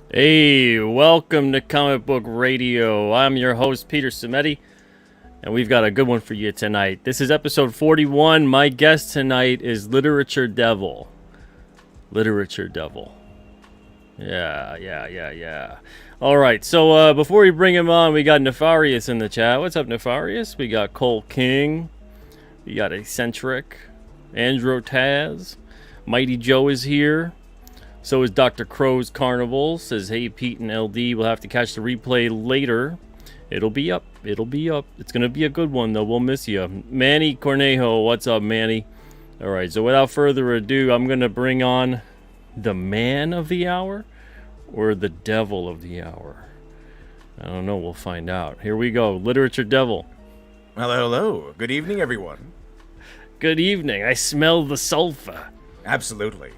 Hey, welcome to Comic Book Radio. I'm your host, Peter Cimetti, and we've got a good one for you tonight. This is episode 41. My guest tonight is Literature Devil. Literature Devil. Yeah. All right, so before we bring him on, we got Nefarious in the chat. What's up, Nefarious? We got Cole King. We got Eccentric. Andrew Taz. Mighty Joe is here. So is Dr. Crow's Carnival. Says, hey, Pete and LD, we'll have to catch the replay later. It'll be up. It's going to be a good one, though. We'll miss you. Manny Cornejo, what's up, Manny? All right, so without further ado, I'm going to bring on the man of the hour or the devil of the hour. I don't know. We'll find out. Here we go. Literature Devil. Hello. Good evening, everyone. Good evening. I smell the sulfur. Absolutely.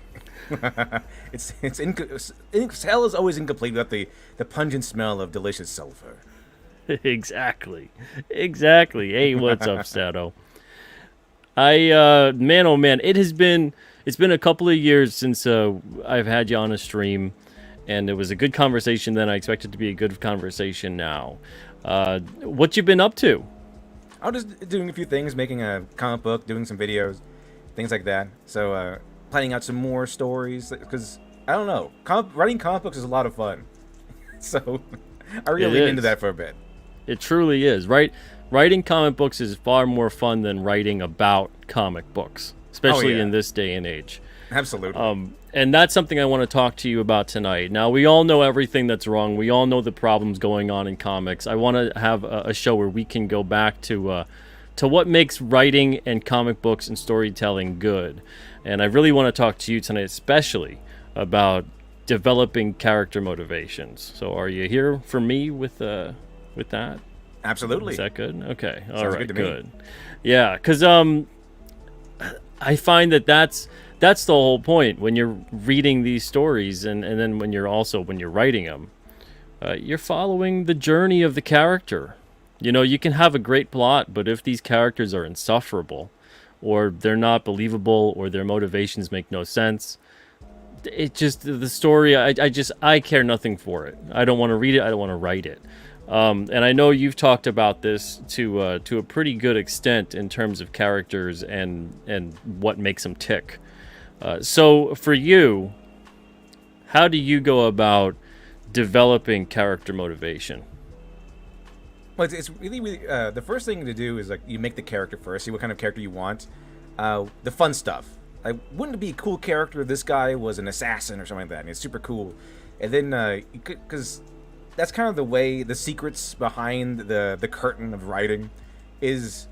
Hell is always incomplete without the pungent smell of delicious sulfur. Exactly. Hey, what's up, Stato? Man, oh man, it's been a couple of years since I've had you on a stream, and it was a good conversation then. I expect it to be a good conversation now. What you been up to? I'm just doing a few things, making a comic book, doing some videos, things like that. So, planning out some more stories, because, I don't know, writing comic books is a lot of fun. So, I really lean into that for a bit. It truly is. Writing comic books is far more fun than writing about comic books, especially in this day and age. Absolutely. And that's something I want to talk to you about tonight. Now, we all know everything that's wrong. We all know the problems going on in comics. I want to have a show where we can go back to what makes writing and comic books and storytelling good. And I really want to talk to you tonight, especially about developing character motivations. So, are you here for me with that? Absolutely. Is that good? Okay. All Sounds right. good. Yeah, because I find that's the whole point when you're reading these stories, and then when you're writing them, you're following the journey of the character. You know, you can have a great plot, but if these characters are insufferable, or they're not believable, or their motivations make no sense, the story, I care nothing for it. I don't want to read it. I don't want to write it. And I know you've talked about this to a pretty good extent in terms of characters and what makes them tick. So for you, how do you go about developing character motivation? Well, it's really the first thing to do is, like, you make the character first, see what kind of character you want. The fun stuff. Like, wouldn't it be a cool character if this guy was an assassin or something like that, and it's super cool. And then, because that's kind of the way, the secrets behind the curtain of writing is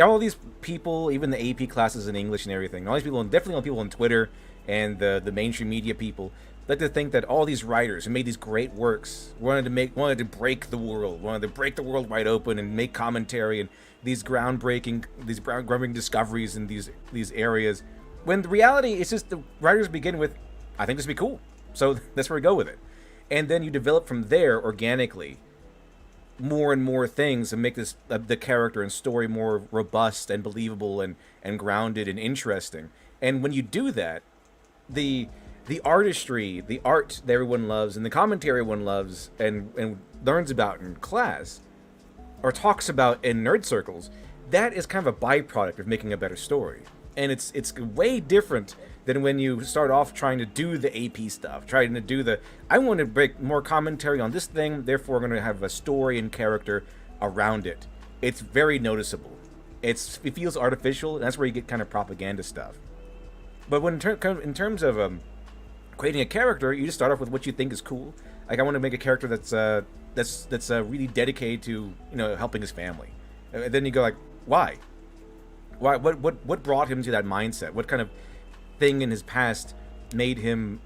all these people, even the AP classes in English and everything, all these people, and definitely all people on Twitter and the mainstream media people, like to think that all these writers who made these great works wanted to break the world wide open and make commentary and these groundbreaking discoveries in these areas. When the reality is just the writers begin with, I think this would be cool, so that's where we go with it. And then you develop from there organically more and more things and make this the character and story more robust and believable and grounded and interesting. And when you do that, the artistry, the art that everyone loves, and the commentary everyone loves and learns about in class or talks about in nerd circles, that is kind of a byproduct of making a better story. And it's way different than when you start off trying to do the AP stuff, trying to do I want to break more commentary on this thing, therefore I'm going to have a story and character around it. It's very noticeable. It feels artificial, and that's where you get kind of propaganda stuff. But when in terms of creating a character, you just start off with what you think is cool. Like, I want to make a character that's really dedicated to, helping his family. And then you go like, why? What brought him to that mindset? What kind of thing in his past made him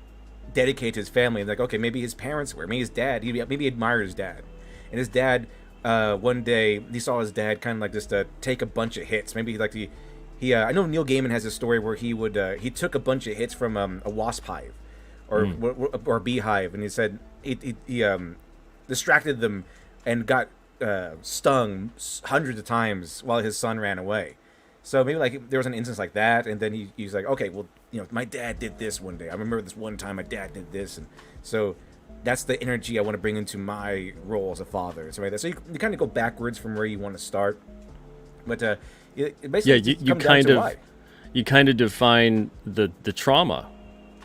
dedicate to his family? And like, okay, maybe his parents were, maybe his dad, maybe he admired his dad. And his dad, one day, he saw his dad kind of like just take a bunch of hits. Maybe I know Neil Gaiman has a story where he took a bunch of hits from a wasp hive. or beehive, and he said he distracted them and got stung hundreds of times while his son ran away. So maybe like there was an instance like that, and then he's like, okay, well, my dad did this one day. I remember this one time my dad did this, and so that's the energy I want to bring into my role as a father. And so like that. So you kind of go backwards from where you want to start, but it basically you kind of define the trauma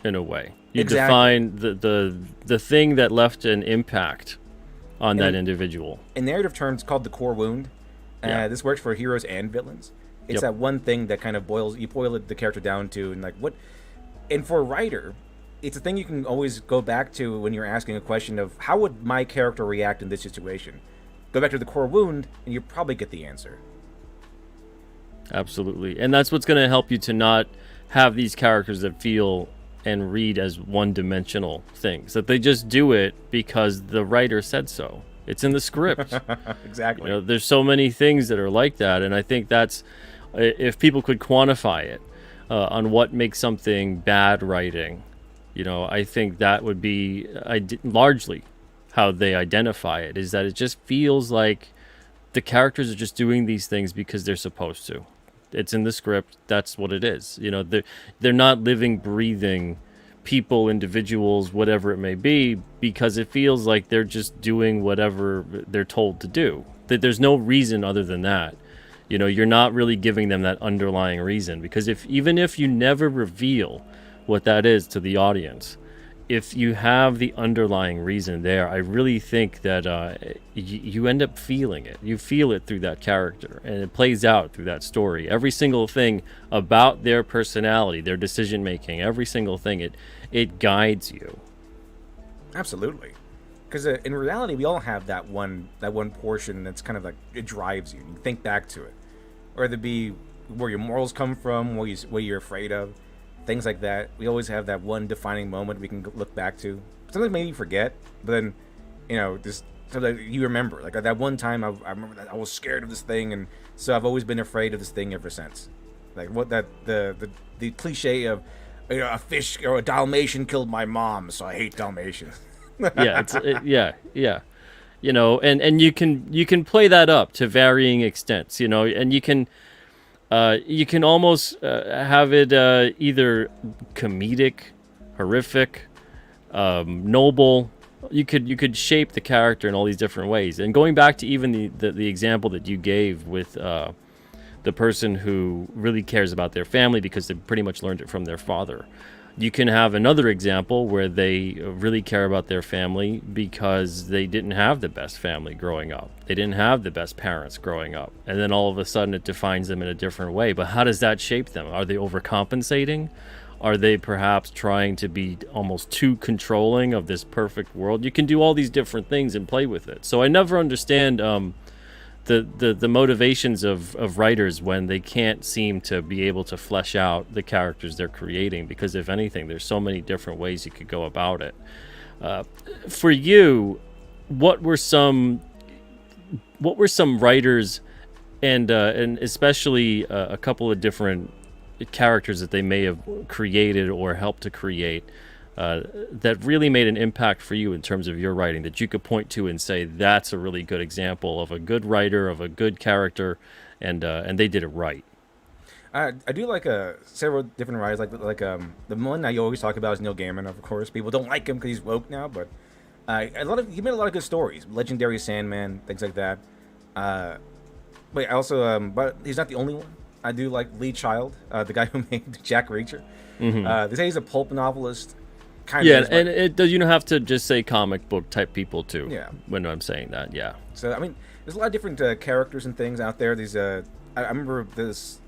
in a way. You define the thing that left an impact on that individual. In narrative terms, called the core wound. This works for heroes and villains. It's that one thing that kind of boil the character down to, and like what. And for a writer, it's a thing you can always go back to when you're asking a question of how would my character react in this situation. Go back to the core wound, and you probably get the answer. Absolutely, and that's what's going to help you to not have these characters that feel and read as one-dimensional things. That they just do it because the writer said so. It's in the script. Exactly. There's so many things that are like that, and I think that's if people could quantify it on what makes something bad writing, I think that would be largely how they identify it, is that it just feels like the characters are just doing these things because they're supposed to. It's in the script. That's what it is. They're not living, breathing people, individuals, whatever it may be, because it feels like they're just doing whatever they're told to do. That there's no reason other than that. You're not really giving them that underlying reason, because even if you never reveal what that is to the audience, if you have the underlying reason there, I really think that you end up feeling it. You feel it through that character, and it plays out through that story. Every single thing about their personality, their decision making, every single thing, it guides you. Absolutely, because in reality, we all have that one portion that's kind of like it drives you. You think back to it, or it be where your morals come from, what you're afraid of. Things like that. We always have that one defining moment we can look back to. Sometimes maybe you forget, but then, just so that you remember. Like that one time, I remember that I was scared of this thing, and so I've always been afraid of this thing ever since. Like what the cliche of, a fish or a Dalmatian killed my mom, so I hate Dalmatians. Yeah. And you can play that up to varying extents. And you can almost have it either comedic, horrific, noble. You could shape the character in all these different ways. And going back to even the example that you gave with the person who really cares about their family because they pretty much learned it from their father. You can have another example where they really care about their family because they didn't have the best family growing up. They didn't have the best parents growing up. And then all of a sudden it defines them in a different way. But how does that shape them? Are they overcompensating? Are they perhaps trying to be almost too controlling of this perfect world? You can do all these different things and play with it. So I never understand the motivations of writers when they can't seem to be able to flesh out the characters they're creating, because if anything, there's so many different ways you could go about it. For you, what were some writers and especially a couple of different characters that they may have created or helped to create that really made an impact for you in terms of your writing, that you could point to and say that's a really good example of a good writer, of a good character, and they did it right? I do like several different writers. Like the one I always talk about is Neil Gaiman. Of course, people don't like him because he's woke now, but he made a lot of good stories, Legendary Sandman, things like that. But I also, but he's not the only one. I do like Lee Child, the guy who made Jack Reacher. Mm-hmm. They say he's a pulp novelist. And you don't have to just say comic book type people too. Yeah. When I'm saying that, yeah. So I mean, there's a lot of different characters and things out there. These I remember this.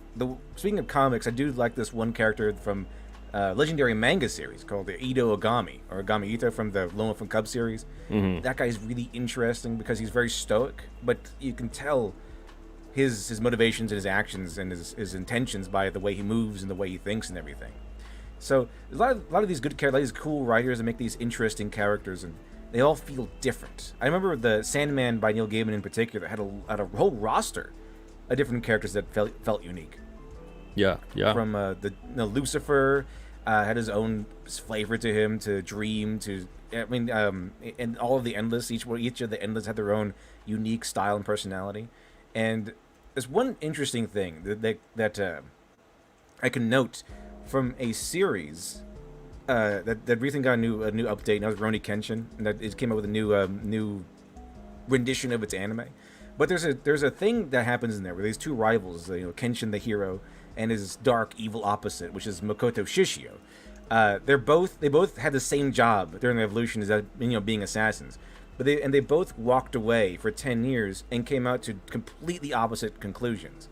Speaking of comics, I do like this one character from legendary manga series called the Ito Ogami, or Ogami Ito from the Lone Wolf and Cub series. Mm-hmm. That guy is really interesting because he's very stoic, but you can tell his motivations and his actions and his intentions by the way he moves and the way he thinks and everything. So there's a lot of these good characters, these cool writers that make these interesting characters, and they all feel different. I remember the Sandman by Neil Gaiman in particular had a whole roster of different characters that felt unique. Yeah. From Lucifer, had his own flavor to him, to Dream, to I mean, and all of the Endless, each of the Endless had their own unique style and personality. And there's one interesting thing that I can note from a series that recently got a new update. And that was Roni Kenshin, and that it came out with a new rendition of its anime. But there's a thing that happens in there where these two rivals, Kenshin the hero and his dark evil opposite, which is Makoto Shishio. They both had the same job during the evolution, as that, being assassins. But they both walked away for 10 years and came out to completely opposite conclusions.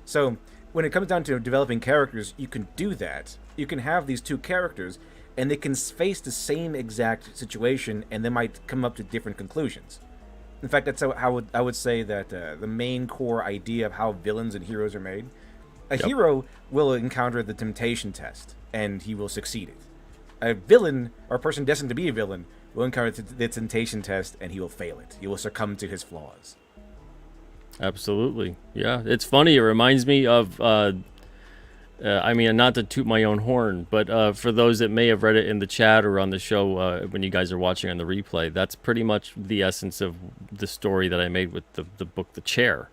So when it comes down to developing characters, you can do that. You can have these two characters, and they can face the same exact situation, and they might come up to different conclusions. In fact, that's how I would say that the main core idea of how villains and heroes are made. A hero will encounter the temptation test, and he will succeed it. A villain, or a person destined to be a villain, will encounter the temptation test, and he will fail it. He will succumb to his flaws. Absolutely. Yeah. It's funny. It reminds me of, I mean, not to toot my own horn, but for those that may have read it in the chat or on the show when you guys are watching on the replay, that's pretty much the essence of the story that I made with the book, The Chair.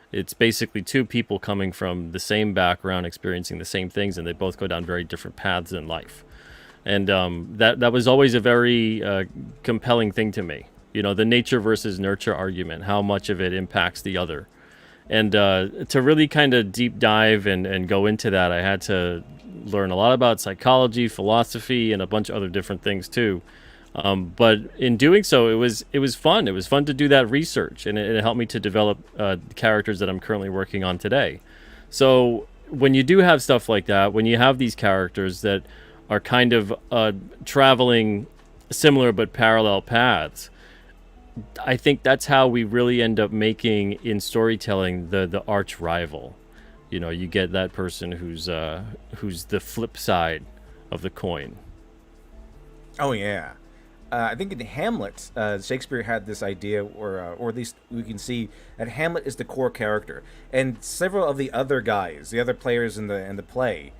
It's basically two people coming from the same background, experiencing the same things, and they both go down very different paths in life. And that was always a very compelling thing to me. The nature versus nurture argument, how much of it impacts the other. And to really kind of deep dive and go into that, I had to learn a lot about psychology, philosophy, and a bunch of other different things too. But in doing so, it was fun. It was fun to do that research, and it helped me to develop characters that I'm currently working on today. So when you do have stuff like that, when you have these characters that are kind of traveling similar but parallel paths, I think that's how we really end up making in storytelling the arch rival. You get that person who's the flip side of the coin. Oh yeah. I think in Hamlet, Shakespeare had this idea, or at least we can see that Hamlet is the core character, and several of the other guys, the other players in the play,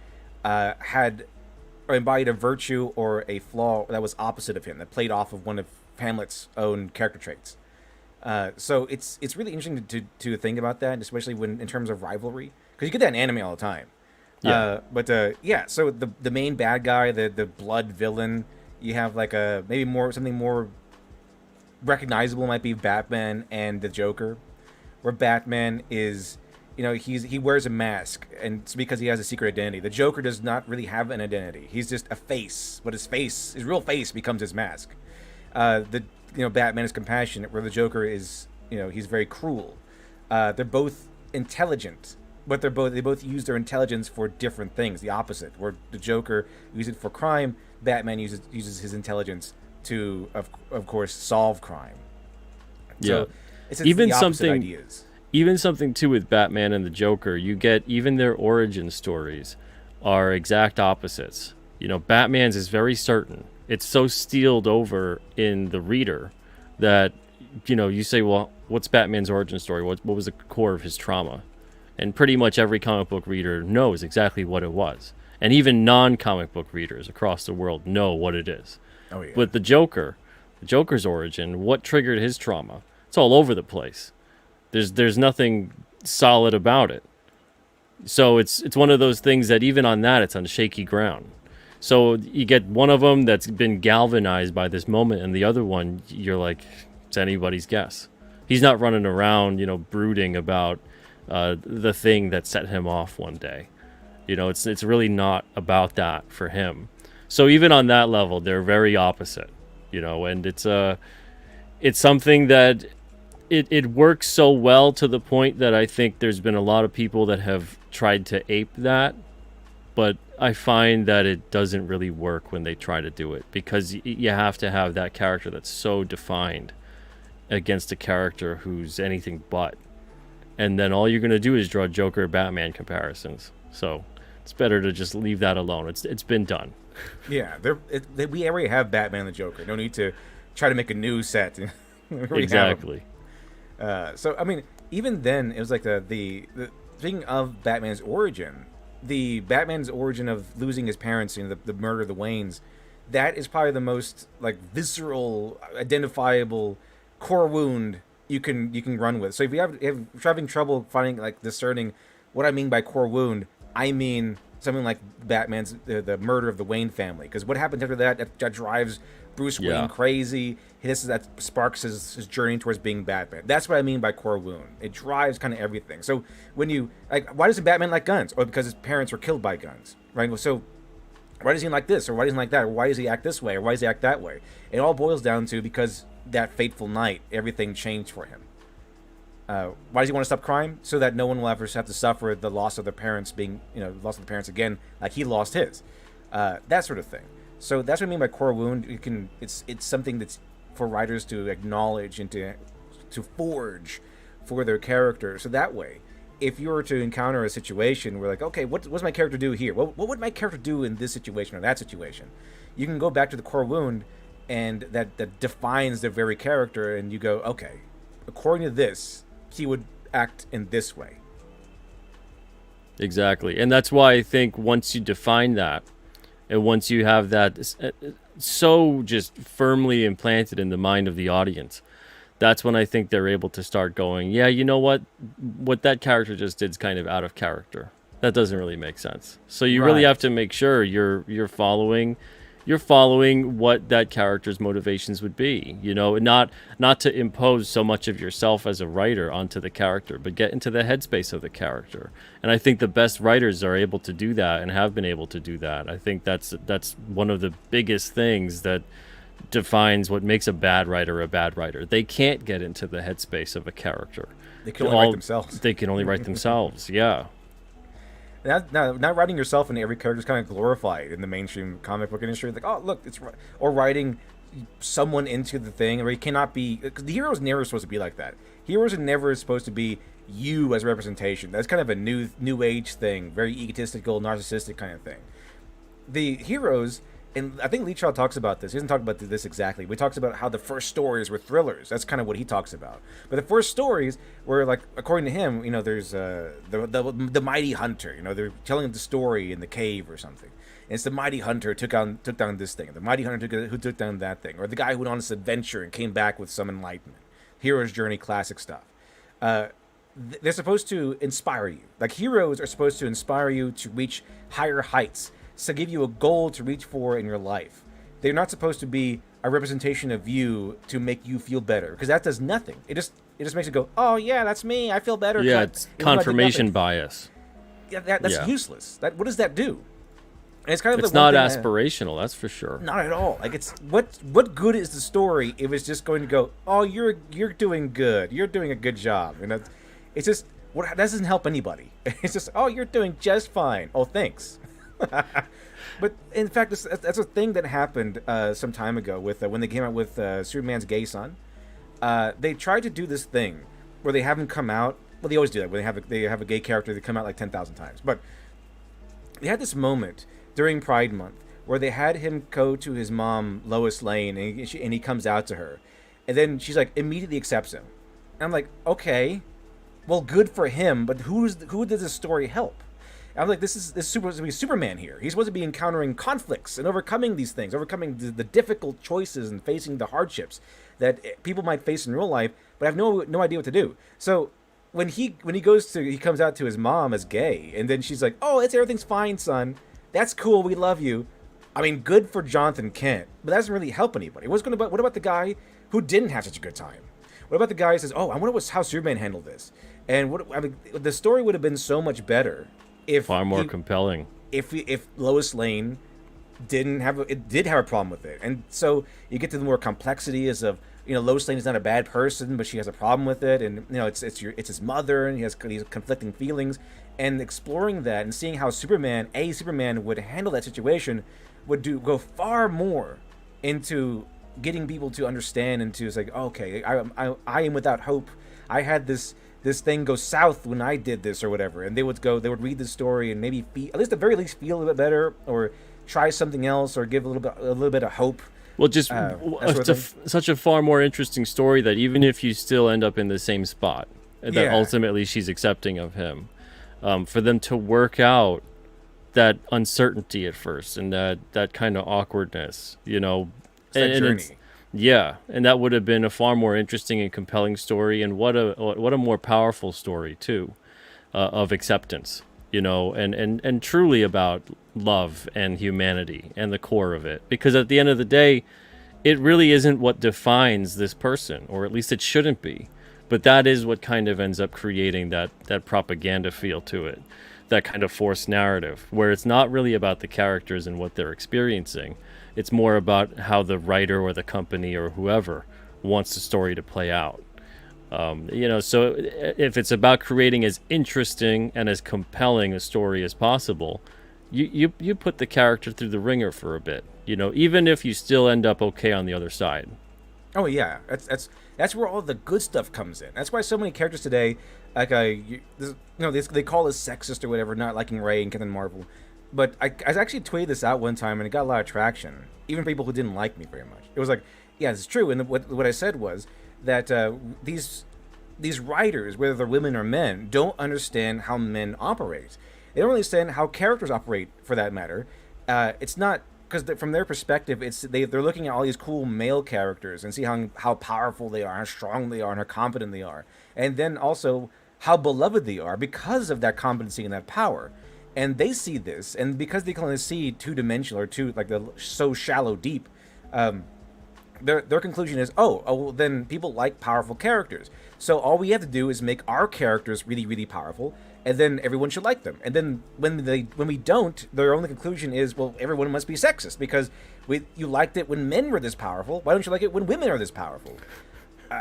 had or embodied a virtue or a flaw that was opposite of him, that played off of one of Hamlet's own character traits. So it's really interesting to think about that, especially when in terms of rivalry, because you get that in anime all the time. Yeah. So the main bad guy, the blood villain, you have like maybe something more recognizable might be Batman and the Joker, where Batman is, he wears a mask, and it's because he has a secret identity. The Joker does not really have an identity. He's just a face, but his real face becomes his mask. Batman is compassionate, where the Joker is, he's very cruel. They're both intelligent, but they both use their intelligence for different things. The opposite, where the Joker uses it for crime, Batman uses his intelligence to, of course, solve crime. So it's even the opposite something ideas. Even something too with Batman and the Joker, you get even their origin stories are exact opposites. Batman's is very certain. It's so steeled over in the reader that, you say, well, what's Batman's origin story? What was the core of his trauma? And pretty much every comic book reader knows exactly what it was. And even non-comic book readers across the world know what it is. Oh, yeah. But the Joker's origin, what triggered his trauma? It's all over the place. There's nothing solid about it. So it's one of those things that even on that, it's on shaky ground. So you get one of them that's been galvanized by this moment, and the other one, you're like, it's anybody's guess. He's not running around, brooding about the thing that set him off one day. It's really not about that for him. So even on that level, they're very opposite. And it's something that it works so well to the point that I think there's been a lot of people that have tried to ape that, but I find that it doesn't really work when they try to do it, because you have to have that character that's so defined against a character who's anything but. And then all you're going to do is draw Joker Batman comparisons. So it's better to just leave that alone. It's been done. Yeah, we already have Batman and the Joker. No need to try to make a new set. Exactly. So I mean, even then, it was like the thing of Batman's origin. the Batman's origin of losing his parents, the murder of the Waynes, that is probably the most like visceral, identifiable core wound you can run with. So if if you're having trouble finding like discerning what I mean by core wound, I mean something like Batman's the murder of the Wayne family. Because what happens after that drives Bruce Wayne crazy. That sparks his journey towards being Batman. That's what I mean by core wound. It drives kind of everything. So when you like, why doesn't Batman like guns? Or because his parents were killed by guns, right? So why does he like this, or why doesn't he like that, or why does he act this way, or why does he act that way? It all boils down to because that fateful night, everything changed for him. Why does he want to stop crime? So that no one will ever have to suffer the loss of their parents loss of the parents again, like he lost his. That sort of thing. So that's what I mean by core wound. It's something that's for writers to acknowledge and to forge for their character. So that way, if you were to encounter a situation where like, okay, what's my character do here? What would my character do in this situation or that situation? You can go back to the core wound, and that defines their very character, and you go, okay, according to this, he would act in this way. Exactly. And that's why I think once you define that, and once you have that so just firmly implanted in the mind of the audience, that's when I think they're able to start going, yeah, you know what that character just did is kind of out of character. That doesn't really make sense. So you really have to make sure you're following what that character's motivations would be, not to impose so much of yourself as a writer onto the character, but get into the headspace of the character. And I think the best writers are able to do that and have been able to do that. I think that's one of the biggest things that defines what makes a bad writer a bad writer. They can't get into the headspace of a character. They can only write themselves. They can only write themselves, yeah. Not writing yourself into every character is kind of glorified in the mainstream comic book industry. Like, oh, look, or writing someone into the thing, or he cannot be. Cause the hero's never supposed to be like that. Heroes are never supposed to be you as representation. That's kind of a new age thing, very egotistical, narcissistic kind of thing. The heroes. And I think Lee Child talks about this. He doesn't talk about this exactly. But he talks about how the first stories were thrillers. That's kind of what he talks about. But the first stories were like, according to him, there's the mighty hunter. They're telling the story in the cave or something. And it's the mighty hunter took down this thing. The mighty hunter who took down that thing, or the guy who went on this adventure and came back with some enlightenment. Hero's journey, classic stuff. They're supposed to inspire you. Like heroes are supposed to inspire you to reach higher heights. To give you a goal to reach for in your life. They're not supposed to be a representation of you to make you feel better, because that does nothing. It just makes it go, oh yeah, that's me. I feel better. Yeah, it's confirmation bias. Yeah, that's useless. What does that do? And it's kind of it's not aspirational. That's for sure. Not at all. Like it's what good is the story if it's just going to go, oh you're doing good. You're doing a good job. It's just that doesn't help anybody. It's just, oh you're doing just fine. Oh thanks. But in fact, that's a thing that happened some time ago with when they came out with Superman's gay son. They tried to do this thing where they have him come out. Well, they always do that when they have a gay character. They come out like 10,000 times. But they had this moment during Pride Month where they had him go to his mom, Lois Lane, and he comes out to her, and then she's like immediately accepts him. And I'm like, okay, well, good for him. But who does this story help? I'm like, this is supposed to be Superman here. He's supposed to be encountering conflicts and overcoming these things, overcoming the difficult choices and facing the hardships that people might face in real life, but have no idea what to do. So when he comes out to his mom as gay, and then she's like, oh, everything's fine, son. That's cool. We love you. I mean, good for Jonathan Kent, but that doesn't really help anybody. What about the guy who didn't have such a good time? What about the guy who says, oh, I wonder how Superman handled this? And the story would have been so much better. Far more compelling. If Lois Lane did have a problem with it, and so you get to the more complexities of Lois Lane is not a bad person, but she has a problem with it, and it's his mother, and he has these conflicting feelings, and exploring that and seeing how Superman would handle that situation would go far more into getting people to understand and to say, okay, I am without hope. I had this thing go south when I did this or whatever, and they would read the story and maybe at least at the very least feel a bit better, or try something else, or give a little bit of hope. Well, just such a far more interesting story that even if you still end up in the same spot, that ultimately she's accepting of him, for them to work out that uncertainty at first and that kind of awkwardness, It's that and it's journey. yeah, and that would have been a far more interesting and compelling story, and what a more powerful story too, of acceptance, and truly about love and humanity and the core of it, because at the end of the day, it really isn't what defines this person, or at least it shouldn't be. But that is what kind of ends up creating that propaganda feel to it, that kind of forced narrative, where it's not really about the characters and what they're experiencing. It's more about how the writer or the company or whoever wants the story to play out. So if it's about creating as interesting and as compelling a story as possible, you put the character through the ringer for a bit, even if you still end up okay on the other side. Oh yeah, that's where all the good stuff comes in. That's why so many characters today, like they call us sexist or whatever, not liking Ray and Captain Marvel. But I actually tweeted this out one time and it got a lot of traction, even people who didn't like me very much. It was like, yeah, it's true. And what I said was that these writers, whether they're women or men, don't understand how men operate. They don't understand how characters operate, for that matter. It's not because from their perspective, they're looking at all these cool male characters and see how powerful they are, how strong they are, and how competent they are, and then also how beloved they are because of that competency and that power. And they see this, and because they can only see two dimensional, or two, like, the so shallow deep, their conclusion is, oh, well, then people like powerful characters. So all we have to do is make our characters really, really powerful, and then everyone should like them. And then when we don't, their only conclusion is, well, everyone must be sexist because you liked it when men were this powerful. Why don't you like it when women are this powerful?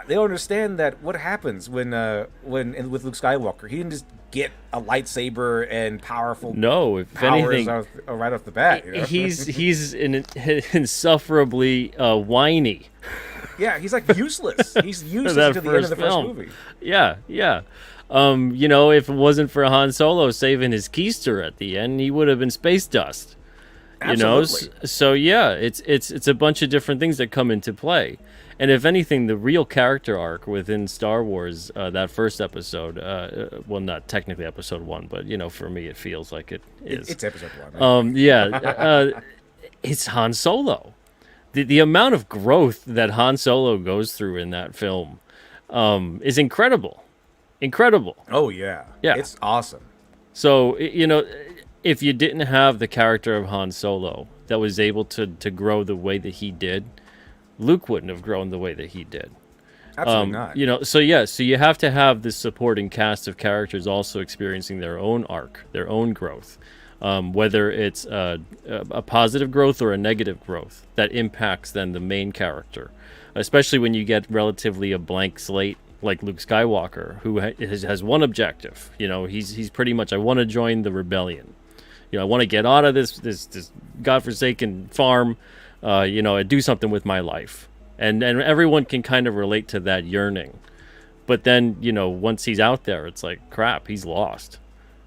They don't understand that what happens with Luke Skywalker. He didn't just get a lightsaber and powerful No, if powers anything, right off the bat. he's insufferably whiny. Yeah, he's like useless. He's useless That until the end of first the first film. movie. Yeah, yeah. If it wasn't for Han Solo saving his keister at the end, he would have been space dust. Absolutely. So yeah, it's a bunch of different things that come into play. And if anything, the real character arc within Star Wars, that first episode, well, not technically episode 1, but for me it feels like it is. It's episode 1. Right? It's Han Solo. The amount of growth that Han Solo goes through in that film, is incredible. Incredible. Oh yeah. Yeah. It's awesome. So, if you didn't have the character of Han Solo that was able to grow the way that he did, Luke wouldn't have grown the way that he did. Absolutely not. So you have to have this supporting cast of characters also experiencing their own arc, their own growth, whether it's a positive growth or a negative growth that impacts then the main character, especially when you get relatively a blank slate like Luke Skywalker, who has one objective. He's pretty much, I want to join the rebellion. I want to get out of this godforsaken farm. Do something with my life, and everyone can kind of relate to that yearning. But then, once he's out there, it's like, crap, he's lost.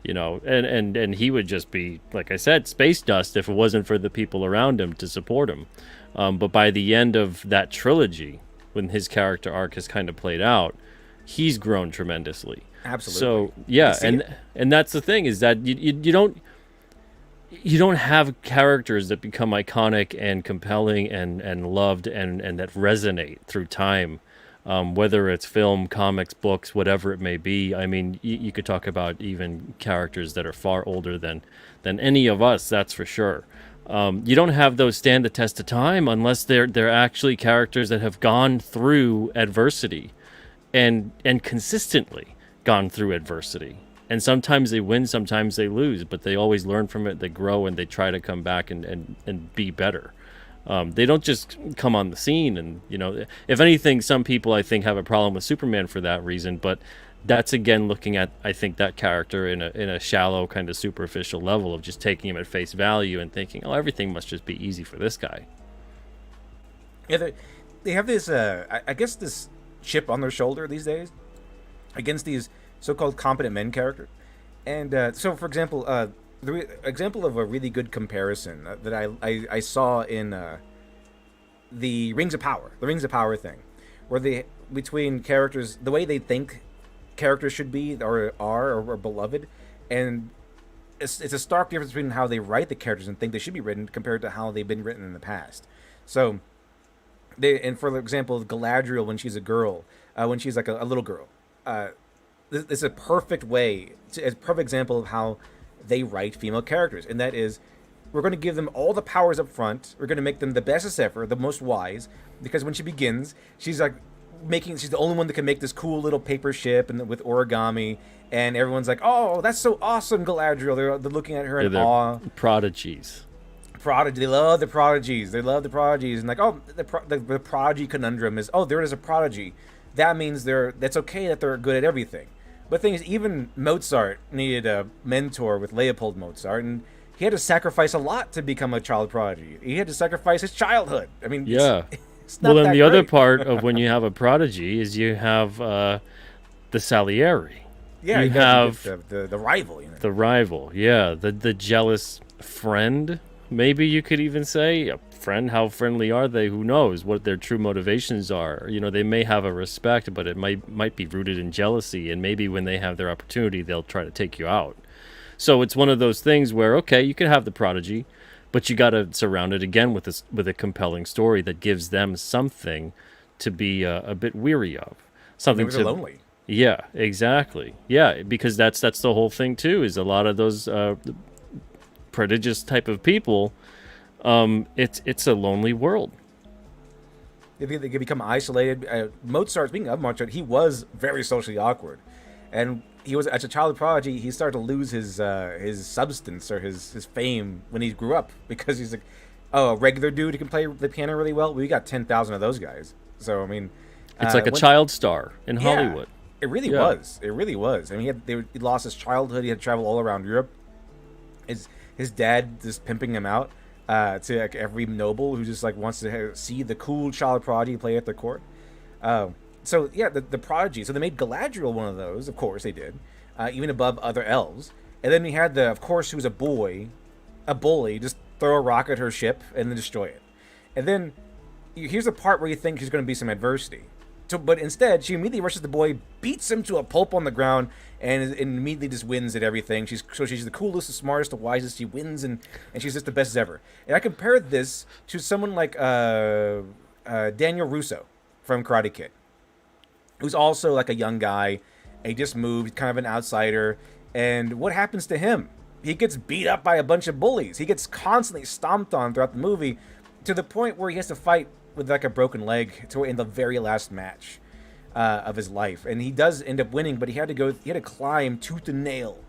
And he would just be, like I said, space dust if it wasn't for the people around him to support him. But by the end of that trilogy, when his character arc has kind of played out, he's grown tremendously. Absolutely. So yeah, and that's the thing, is that you don't have characters that become iconic and compelling and loved and that resonate through time, whether it's film, comics, books, whatever it may be. I mean, you could talk about even characters that are far older than any of us, that's for sure. You don't have those stand the test of time unless they're actually characters that have gone through adversity and consistently gone through adversity. And sometimes they win, sometimes they lose, but they always learn from it, they grow, and they try to come back and be better. They don't just come on the scene. And, if anything, some people, I think, have a problem with Superman for that reason. But that's, again, looking at, I think, that character in a shallow, kind of superficial level of just taking him at face value and thinking, oh, everything must just be easy for this guy. Yeah, they have this, I guess, this chip on their shoulder these days against these so-called competent men character. And so, for example, the example of a really good comparison that I saw in the Rings of Power thing, where between characters, the way they think characters should be or are beloved, and it's a stark difference between how they write the characters and think they should be written compared to how they've been written in the past. So and for example, Galadriel when she's a girl, when she's like a little girl, uh, it's a perfect way, it's a perfect example of how they write female characters, and that is, we're going to give them all the powers up front. We're going to make them the bestest ever, the most wise, because when she begins, she's like she's the only one that can make this cool little paper ship and with origami, and everyone's like, "Oh, that's so awesome, Galadriel!" They're looking at her in awe. Prodigies. Prodigy. They love the prodigies. They love the prodigies, and like, oh, the prodigy conundrum is, oh, there is a prodigy. That means that's okay that they're good at everything. But the thing is, even Mozart needed a mentor with Leopold Mozart, and he had to sacrifice a lot to become a child prodigy. He had to sacrifice his childhood. I mean, yeah. it's not well, then the other great. part of when you have a prodigy is you have the Salieri. Yeah, you have the rival. You know? The rival, yeah, the jealous friend. Maybe you could even say a friend. How friendly are they? Who knows what their true motivations are? You know, they may have a respect, but it might be rooted in jealousy. And maybe when they have their opportunity, they'll try to take you out. So it's one of those things where, okay, you can have the prodigy, but you got to surround it again with a compelling story that gives them something to be a bit weary of. Something Maybe they're lonely. Yeah, exactly. Yeah, because that's the whole thing too. Is a lot of those prodigious type of people. It's a lonely world. They can become isolated. Mozart, speaking of Mozart, he was very socially awkward, and he was, as a child prodigy, he started to lose his substance or his fame when he grew up, because he's like, oh, a regular dude who can play the piano really well. We got 10,000 of those guys. So I mean, it's like a child star in Hollywood. It really was. It really was. I mean, he lost his childhood. He had to travel all around Europe. His dad just pimping him out to like every noble who just like wants to see the cool child prodigy play at their court. So yeah, the prodigy. So they made Galadriel one of those. Of course they did, even above other elves. And then we had of course, who was a bully, just throw a rock at her ship and then destroy it. And then here's the part where you think there's going to be some adversity. But instead, she immediately rushes the boy, beats him to a pulp on the ground, and immediately just wins at everything. She's the coolest, the smartest, the wisest. She wins, and she's just the best as ever. And I compared this to someone like Daniel Russo from Karate Kid, who's also like a young guy. He just moved, kind of an outsider. And what happens to him? He gets beat up by a bunch of bullies. He gets constantly stomped on throughout the movie, to the point where he has to fight with like a broken leg in the very last match of his life, and he does end up winning. But he had to climb tooth and nail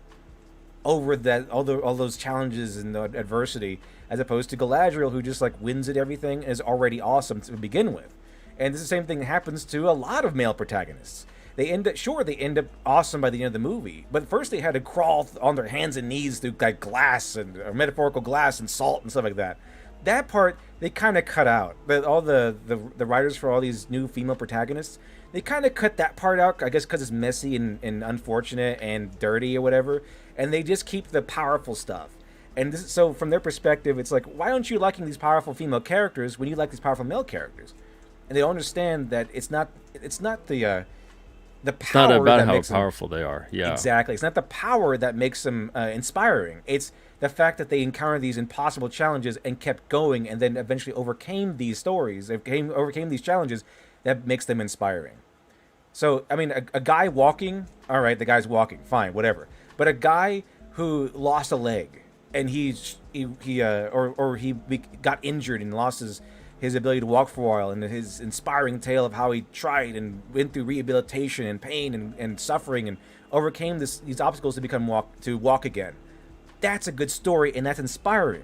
over all those challenges and the adversity, as opposed to Galadriel, who just like wins at everything and is already awesome to begin with. And this is the same thing that happens to a lot of male protagonists. They end up awesome by the end of the movie, but first they had to crawl on their hands and knees through like glass and metaphorical glass and salt and stuff like that. That part they kind of cut out. All the writers for all these new female protagonists, they kind of cut that part out, I guess, because it's messy and unfortunate and dirty or whatever. And they just keep the powerful stuff. And so from their perspective, it's like, why aren't you liking these powerful female characters when you like these powerful male characters? And they don't understand that it's not the power. It's not about how powerful they are. Yeah, exactly. It's not the power that makes them inspiring. It's the fact that they encountered these impossible challenges and kept going, and then eventually overcame these overcame these challenges, that makes them inspiring. So, I mean, a guy walking, all right, the guy's walking, fine, whatever. But a guy who lost a leg and he got injured and lost his ability to walk for a while, and his inspiring tale of how he tried and went through rehabilitation and pain and suffering and overcame these obstacles to walk again. That's a good story, and that's inspiring.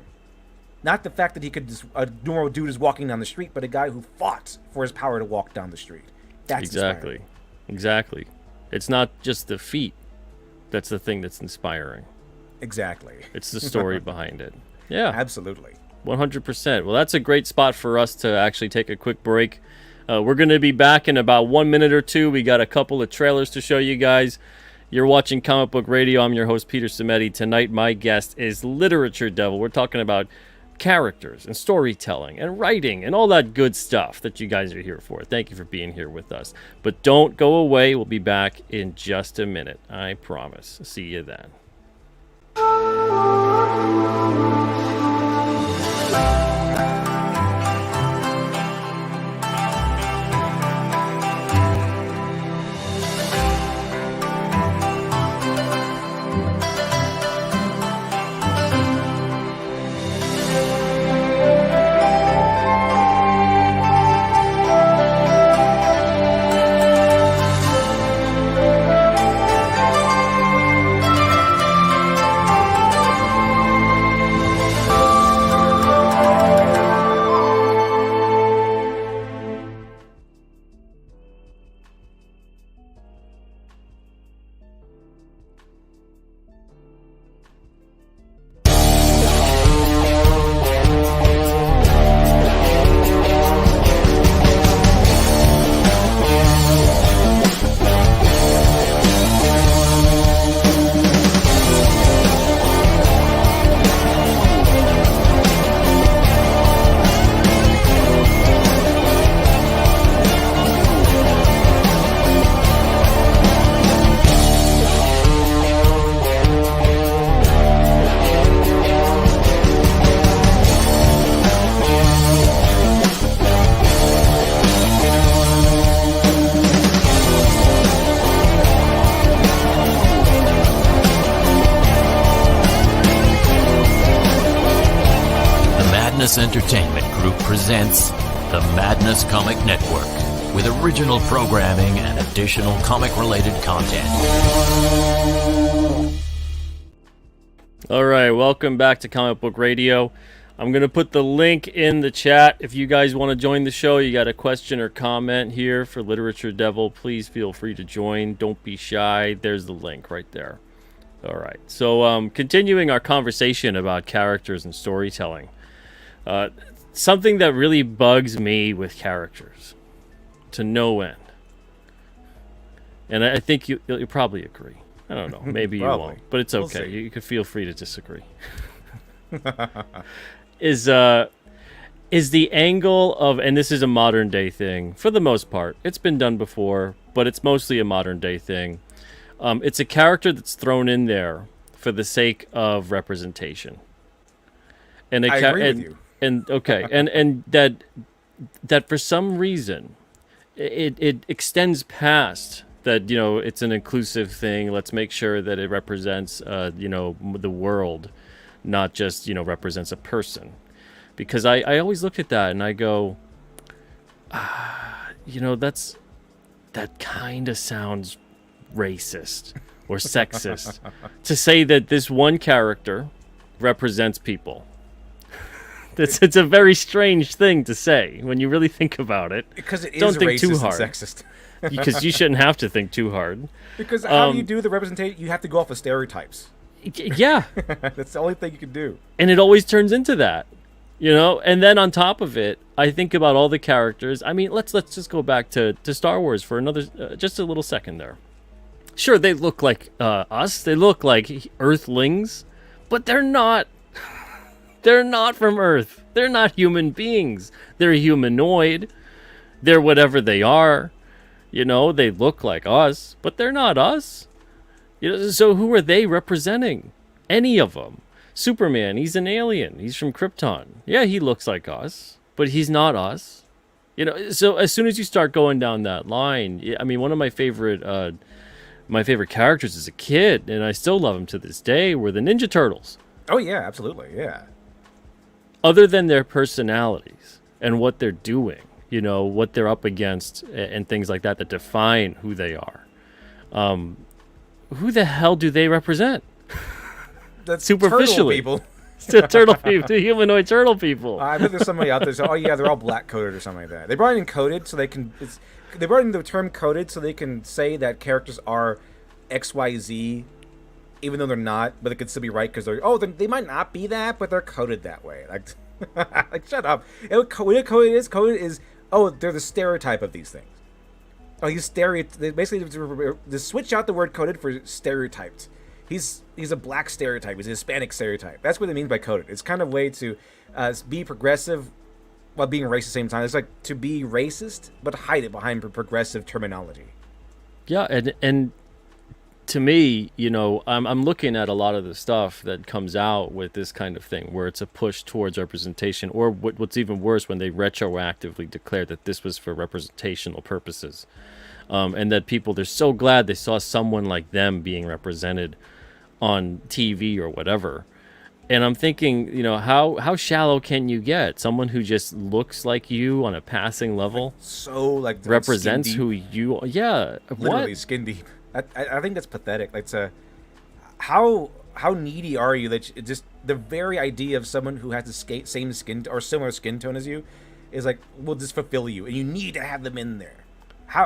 Not the fact that he could a normal dude is walking down the street, but a guy who fought for his power to walk down the street. That's exactly. Inspiring. Exactly. It's not just the feat that's the thing that's inspiring. Exactly. It's the story behind it. Yeah. Absolutely. 100%. Well, that's a great spot for us to actually take a quick break. We're going to be back in about 1 minute or two. We got a couple of trailers to show you guys. You're watching Comic Book Radio. I'm your host, Peter Cimetti. Tonight, my guest is Literature Devil. We're talking about characters and storytelling and writing and all that good stuff that you guys are here for. Thank you for being here with us. But don't go away. We'll be back in just a minute. I promise. See you then. Madness Entertainment Group presents the Madness Comic Network with original programming and additional comic-related content. All right, welcome back to Comic Book Radio. I'm going to put the link in the chat. If you guys want to join the show, you got a question or comment here for Literature Devil, please feel free to join. Don't be shy. There's the link right there. All right, so continuing our conversation about characters and storytelling. Something that really bugs me with characters to no end. And I think you'll probably agree. I don't know. Maybe you won't. But it's okay. We'll you could feel free to disagree. Is the angle of, and this is a modern day thing for the most part. It's been done before, but it's mostly a modern day thing. It's a character that's thrown in there for the sake of representation. And I agree with you. And okay, and that for some reason it extends past that, it's an inclusive thing. Let's make sure that it represents the world, not just represents a person. Because I always look at that and I go, that kind of sounds racist or sexist to say that this one character represents people. It's a very strange thing to say when you really think about it. Because it is Don't think racist too hard. and sexist. Because you shouldn't have to think too hard. Because how do you do the representation? You have to go off of stereotypes. Yeah. That's the only thing you can do. And it always turns into that, And then on top of it, I think about all the characters. I mean, let's just go back to Star Wars for another, just a little second there. Sure, they look like us. They look like Earthlings, but they're not. They're not from Earth. They're not human beings. They're humanoid. They're whatever they are. They look like us, but they're not us. So who are they representing? Any of them. Superman, he's an alien. He's from Krypton. Yeah, he looks like us, but he's not us. So as soon as you start going down that line, I mean, one of my favorite characters as a kid, and I still love them to this day, were the Ninja Turtles. Oh yeah, absolutely, yeah. Other than their personalities and what they're doing, what they're up against and things like that define who they are. Who the hell do they represent? That's superficially. Turtle people. Turtle people, the humanoid turtle people. I bet there's somebody out there. So, oh yeah, they're all black coded or something like that. They brought in coded so they can. They brought in the term coded so they can say that characters are XYZ, even though they're not, but it could still be right because they might not be that, but they're coded that way. Like shut up. Coded is they're the stereotype of these things. Oh, they basically to switch out the word coded for stereotyped. He's a black stereotype. He's a Hispanic stereotype. That's what it means by coded. It's kind of a way to be progressive while being racist at the same time. It's like to be racist but hide it behind progressive terminology. Yeah, and to me, I'm looking at a lot of the stuff that comes out with this kind of thing, where it's a push towards representation, or what's even worse, when they retroactively declare that this was for representational purposes, and that they're so glad they saw someone like them being represented on TV or whatever. And I'm thinking, how shallow can you get? Someone who just looks like you on a passing level, So like represents skin who deep, you are. Yeah, literally what? skin deep. I think that's pathetic. Like, it's a how needy are you that just the very idea of someone who has the same skin or similar skin tone as you is like will just fulfill you, and you need to have them in there.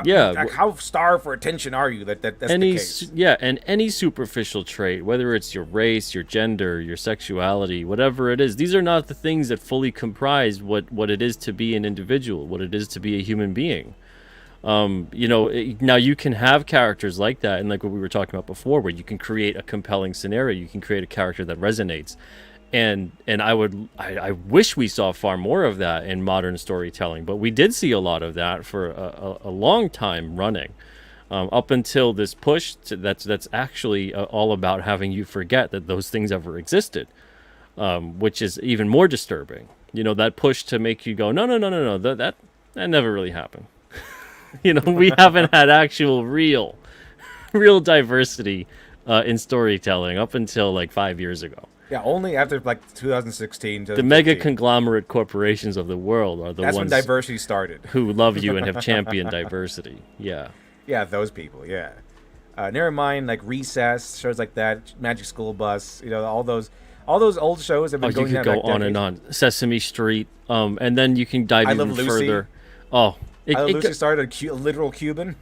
Yeah, How starved for attention are you that's the any case? yeah, and any superficial trait, whether it's your race, your gender, your sexuality, whatever it is, these are not the things that fully comprise what it is to be an individual, what it is to be a human being. Now you can have characters like that, and like what we were talking about before, where you can create a compelling scenario, you can create a character that resonates, and I wish we saw far more of that in modern storytelling, but we did see a lot of that for a long time running, up until this push that's actually all about having you forget that those things ever existed, which is even more disturbing. That push to make you go, no, no, no, no, no, that never really happened. We haven't had actual real diversity in storytelling up until like 5 years ago. Yeah, only after like 2016. The mega conglomerate corporations of the world are the That's when ones diversity started. who love you and have championed diversity. Yeah. Yeah, those people. Yeah. Never mind like Recess, shows like that, Magic School Bus. All those old shows have been You going could down go like on and decades. on. Sesame Street, and then you can dive I even Love Lucy. further. Oh, Lucy started a literal Cuban.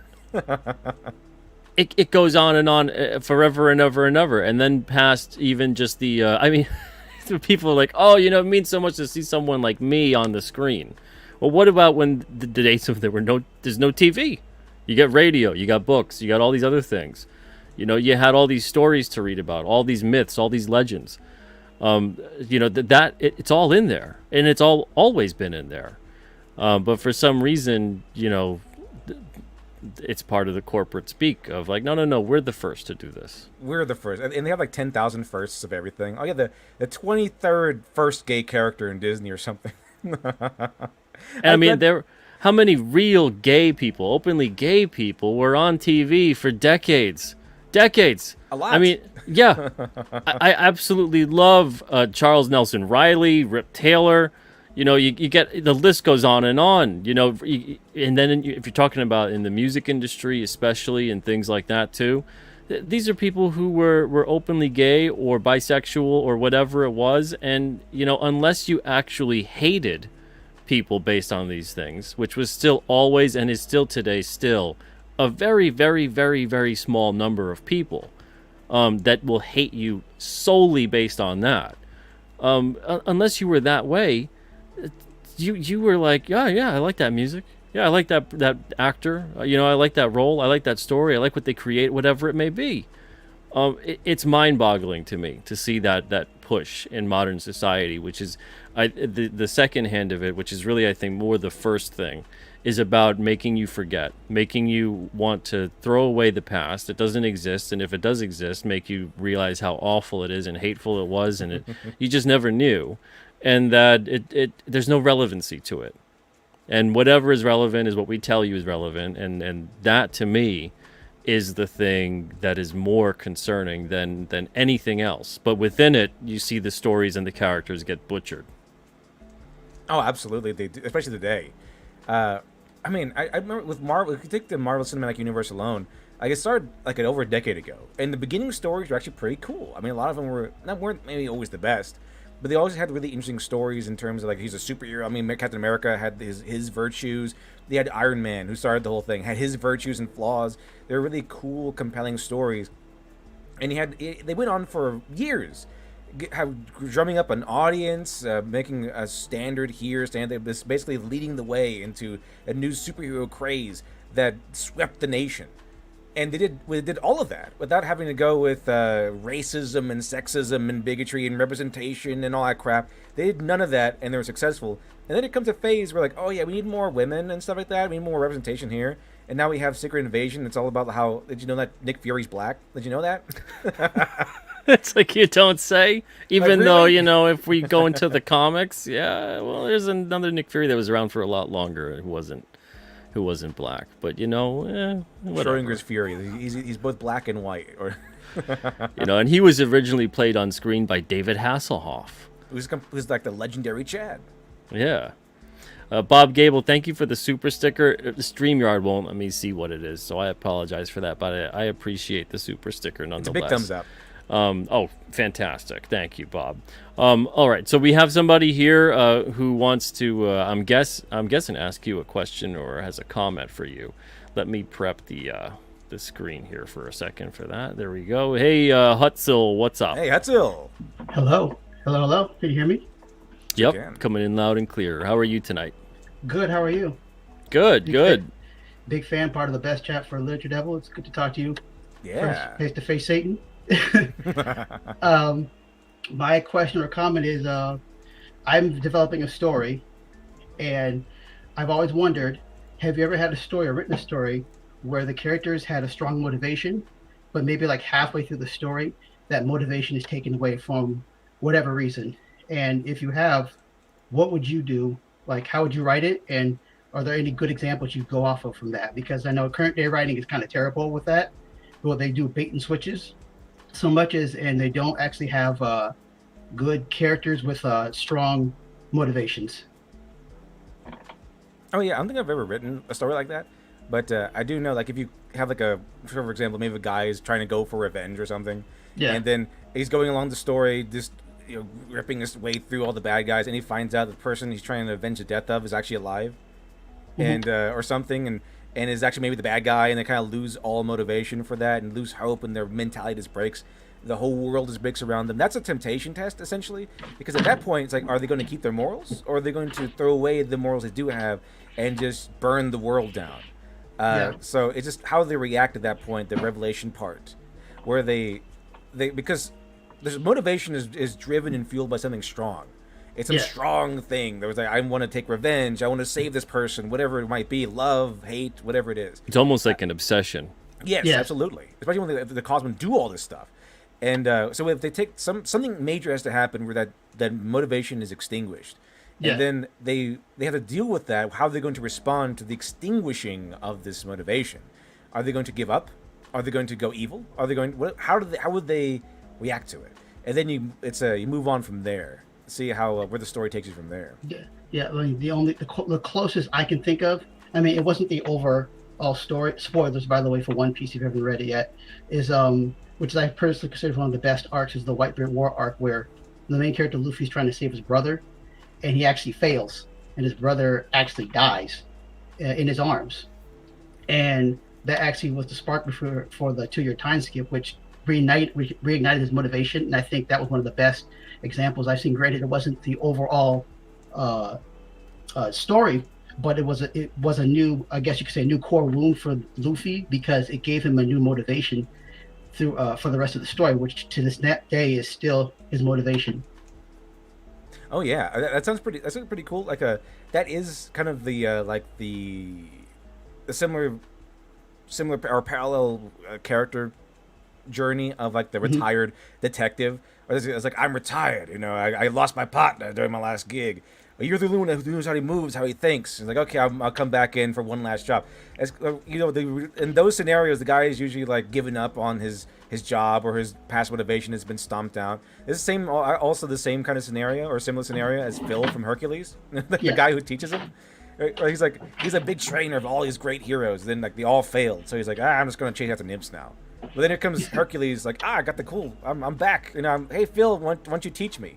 it goes on and on, forever and ever and ever, and then past even just the people are like, oh, it means so much to see someone like me on the screen. Well, what about when the days of there's no TV? You got radio, you got books, you got all these other things. You had all these stories to read about, all these myths, all these legends. It's all in there, and it's always been in there. But for some reason, it's part of the corporate speak of like, no, no, no, we're the first to do this. We're the first, and they have like 10,000 firsts of everything. Oh yeah, the 23rd first gay character in Disney or something. And how many real gay people, openly gay people, were on TV for decades? Decades. A lot. I mean, yeah. I absolutely love Charles Nelson Riley, Rip Taylor. You get, the list goes on and on. And then if you're talking about in the music industry, especially, and things like that too, these are people who were openly gay or bisexual or whatever it was. And unless you actually hated people based on these things, which was still always and is still today still a very, very, very, very small number of people that will hate you solely based on that. Unless you were that way, you were like, yeah, I like that music. Yeah, I like that actor. I like that role. I like that story. I like what they create, whatever it may be. It's mind-boggling to me to see that push in modern society, which is the second hand of it, which is really, I think, more the first thing, is about making you forget, making you want to throw away the past. It doesn't exist, and if it does exist, make you realize how awful it is and hateful it was, and you just never knew, and that there's no relevancy to it. And whatever is relevant is what we tell you is relevant, and that, to me, is the thing that is more concerning than anything else. But within it, you see the stories and the characters get butchered. Oh, absolutely, they do, especially today. I remember with Marvel. If you take the Marvel Cinematic Universe alone, it started over a decade ago, and the beginning stories were actually pretty cool. I mean, a lot of them weren't maybe always the best, but they always had really interesting stories in terms of he's a superhero. I mean, Captain America had his virtues. They had Iron Man, who started the whole thing, had his virtues and flaws. They were really cool, compelling stories, and they went on for years, drumming up an audience, making a standard here, basically leading the way into a new superhero craze that swept the nation. And they did all of that without having to go with racism and sexism and bigotry and representation and all that crap. They did none of that, and they were successful. And then it comes a phase where oh yeah, we need more women and stuff like that. We need more representation here. And now we have Secret Invasion. It's all about how, did you know that Nick Fury's black? Did you know that? It's like you don't say, even Like, though really? if we go into the comics, yeah, well, there's another Nick Fury that was around for a lot longer who wasn't black, but whatever. Schrodinger's Fury. He's both black and white. Or And he was originally played on screen by David Hasselhoff. who's like the legendary Chad. Yeah. Bob Gable, thank you for the super sticker. StreamYard won't let me see what it is, so I apologize for that, but I appreciate the super sticker nonetheless. It's a big thumbs up. Fantastic. Thank you, Bob. All right, so we have somebody here who wants to, I'm guessing, ask you a question or has a comment for you. Let me prep the screen here for a second for that. There we go. Hey, Hutzel, what's up? Hey, Hutzel. Hello. Hello. Can you hear me? Yep, Again. coming in loud and clear. How are you tonight? Good. How are you? Good. Big fan, part of the best chat for Literature Devil. It's good to talk to you. Yeah. Face to face, Satan. My question or comment is I'm developing a story, and I've always wondered, have you ever had a story or written a story where the characters had a strong motivation, but maybe like halfway through the story, that motivation is taken away from whatever reason? And if you have, what would you do? Like, how would you write it? And are there any good examples you go off of from that? Because I know current day writing is kind of terrible with that. Well, they do bait and switches so much and they don't actually have good characters with strong motivations. Oh yeah, I don't think I've ever written a story like that, but I do know, like, if you have like for example, maybe a guy is trying to go for revenge or something, and then he's going along the story, just ripping his way through all the bad guys, and he finds out the person he's trying to avenge the death of is actually alive, and or something, and is actually maybe the bad guy, and they kind of lose all motivation for that and lose hope, and their mentality just breaks. The whole world just breaks around them. That's a temptation test, essentially, because at that point, it's like, are they going to keep their morals, or are they going to throw away the morals they do have and just burn the world down? So it's just how they react at that point, the revelation part, where they because there's motivation is driven and fueled by something strong. It's some strong thing. There was like, I want to take revenge. I want to save this person, whatever it might be, love, hate, whatever it is. It's almost like an obsession. Yes, absolutely. Especially when the Cosmen do all this stuff. And so if they take something major has to happen where that motivation is extinguished. And then they have to deal with that. How are they going to respond to the extinguishing of this motivation? Are they going to give up? Are they going to go evil? Are they going? How would they react to it? And then you move on from there. See how where the story takes you from there. Yeah. I mean, the closest I can think of. I mean, it wasn't the overall story. Spoilers, by the way, for One Piece if you haven't read it yet. Is which I personally consider one of the best arcs is the Whitebeard War arc, where the main character Luffy's trying to save his brother, and he actually fails, and his brother actually dies in his arms, and that actually was the spark for the 2-year time skip, which reignited his motivation. And I think that was one of the best examples I've seen. Granted, it wasn't the overall story, but it was a new, I guess you could say, a new core wound for Luffy, because it gave him a new motivation through for the rest of the story, which to this day is still his motivation. Oh yeah, that sounds pretty. That's pretty cool. Like that is kind of the similar or parallel character journey of like the retired detective. It's like, I'm retired. I lost my partner during my last gig. You're the one who knows how he moves, how he thinks. It's like, okay, I'll come back in for one last job. As in those scenarios, the guy is usually like giving up on his job, or his past motivation has been stomped down. It's also the same kind of scenario or similar scenario as Phil from Hercules, the guy who teaches him. Or he's a big trainer of all these great heroes. Then like they all failed, so he's like, I'm just gonna chase after nymphs now. But then here comes Hercules, like, I got the cool. I'm back. Hey Phil, why don't you teach me?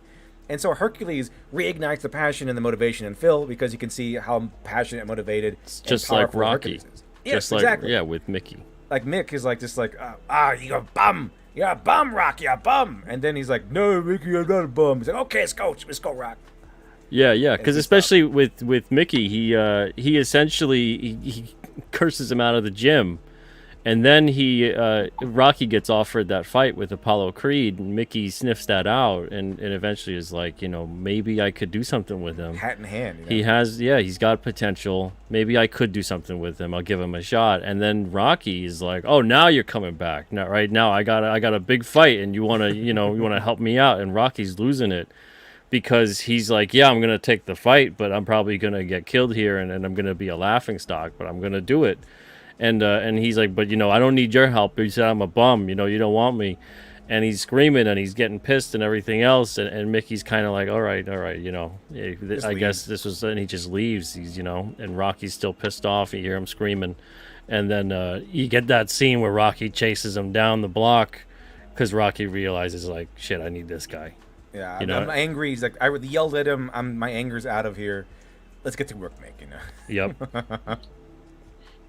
And so Hercules reignites the passion and the motivation in Phil, because you can see how passionate and motivated. It's just like Rocky. Yes, like, exactly. Yeah, with Mickey. Like Mick is like just like, you're a bum. You're a bum, Rock. You're a bum. And then he's like, no, Mickey, I'm not a bum. He's like, okay, let's go, Rock. Yeah, because especially with Mickey, he essentially he curses him out of the gym, And then Rocky gets offered that fight with Apollo Creed, and Mickey sniffs that out, and eventually is like, maybe I could do something with him. Hat in hand. He's got potential. Maybe I could do something with him. I'll give him a shot. And then Rocky is like, oh, now you're coming back. Now, right now, I got a big fight, and you wanna, you wanna help me out. And Rocky's losing it because he's like, yeah, I'm gonna take the fight, but I'm probably gonna get killed here, and I'm gonna be a laughingstock, but I'm gonna do it. And he's like, but I don't need your help. He said, I'm a bum. You don't want me. And he's screaming and he's getting pissed and everything else. And Mickey's kind of like, all right. I guess this was. And he just leaves. And Rocky's still pissed off. You hear him screaming, and then you get that scene where Rocky chases him down the block because Rocky realizes like, shit, I need this guy. Yeah, I'm angry. He's like, I yelled at him. My anger's out of here. Let's get to work, Mick. Yep.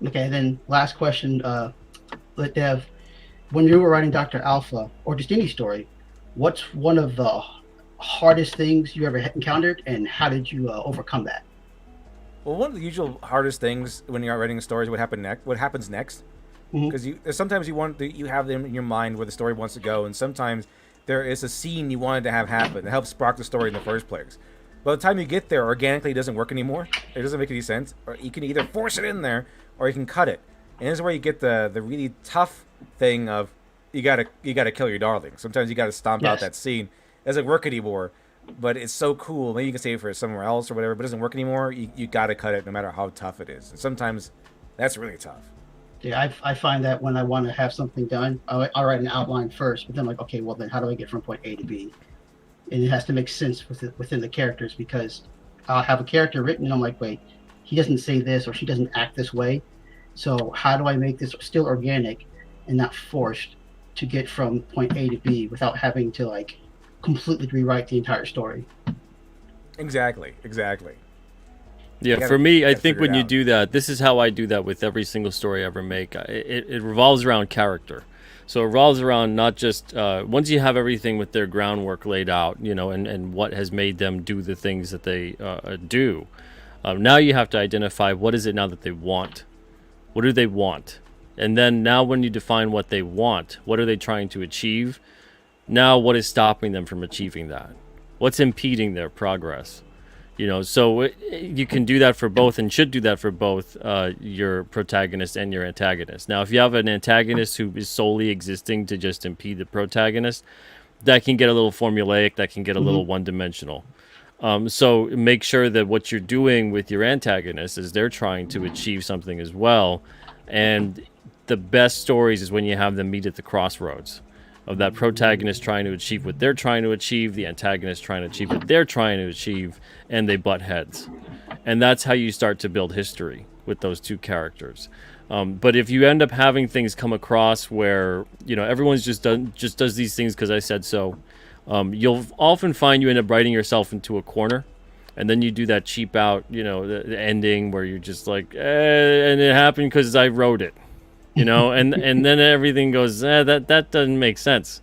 Okay, then last question, Dev, when you were writing Dr. Alpha, or just any story, what's one of the hardest things you ever encountered, and how did you overcome that? Well, one of the usual hardest things when you're writing a story is what happens next. Because sometimes you have them in your mind where the story wants to go, and sometimes there is a scene you wanted to have happen that helps spark the story in the first place. By the time you get there, organically it doesn't work anymore. It doesn't make any sense. Or you can either force it in there, or you can cut it. And this is where you get the really tough thing of you gotta kill your darling. Sometimes you gotta stomp out that scene. It doesn't work anymore, but it's so cool. Maybe you can save it for somewhere else or whatever, but it doesn't work anymore. You gotta cut it no matter how tough it is. And sometimes that's really tough. Yeah, I find that when I want to have something done, I'll write an outline first, but then like, okay, well then how do I get from point A to B? And it has to make sense within the characters, because I'll have a character written and I'm like, wait, he doesn't say this or she doesn't act this way. So how do I make this still organic and not forced to get from point A to B without having to like completely rewrite the entire story? Exactly. Yeah, for me, I think when you do that, this is how I do that with every single story I ever make. It revolves around character. So it revolves around not just once you have everything with their groundwork laid out, and what has made them do the things that they do. Now you have to identify what is it now that they want. What do they want? And then now when you define what they want, what are they trying to achieve? Now what is stopping them from achieving that? What's impeding their progress? So you can do that for both, and should do that for both your protagonist and your antagonist. Now, if you have an antagonist who is solely existing to just impede the protagonist, that can get a little formulaic, that can get a little one-dimensional. So make sure that what you're doing with your antagonist is they're trying to achieve something as well. And the best stories is when you have them meet at the crossroads of that protagonist trying to achieve what they're trying to achieve, the antagonist trying to achieve what they're trying to achieve, and they butt heads. And that's how you start to build history with those two characters. But if you end up having things come across where everyone's just does these things because I said so, you'll often find you end up writing yourself into a corner, and then you do that cheap out, the ending where you're just like, and it happened because I wrote it. and then everything goes, that doesn't make sense.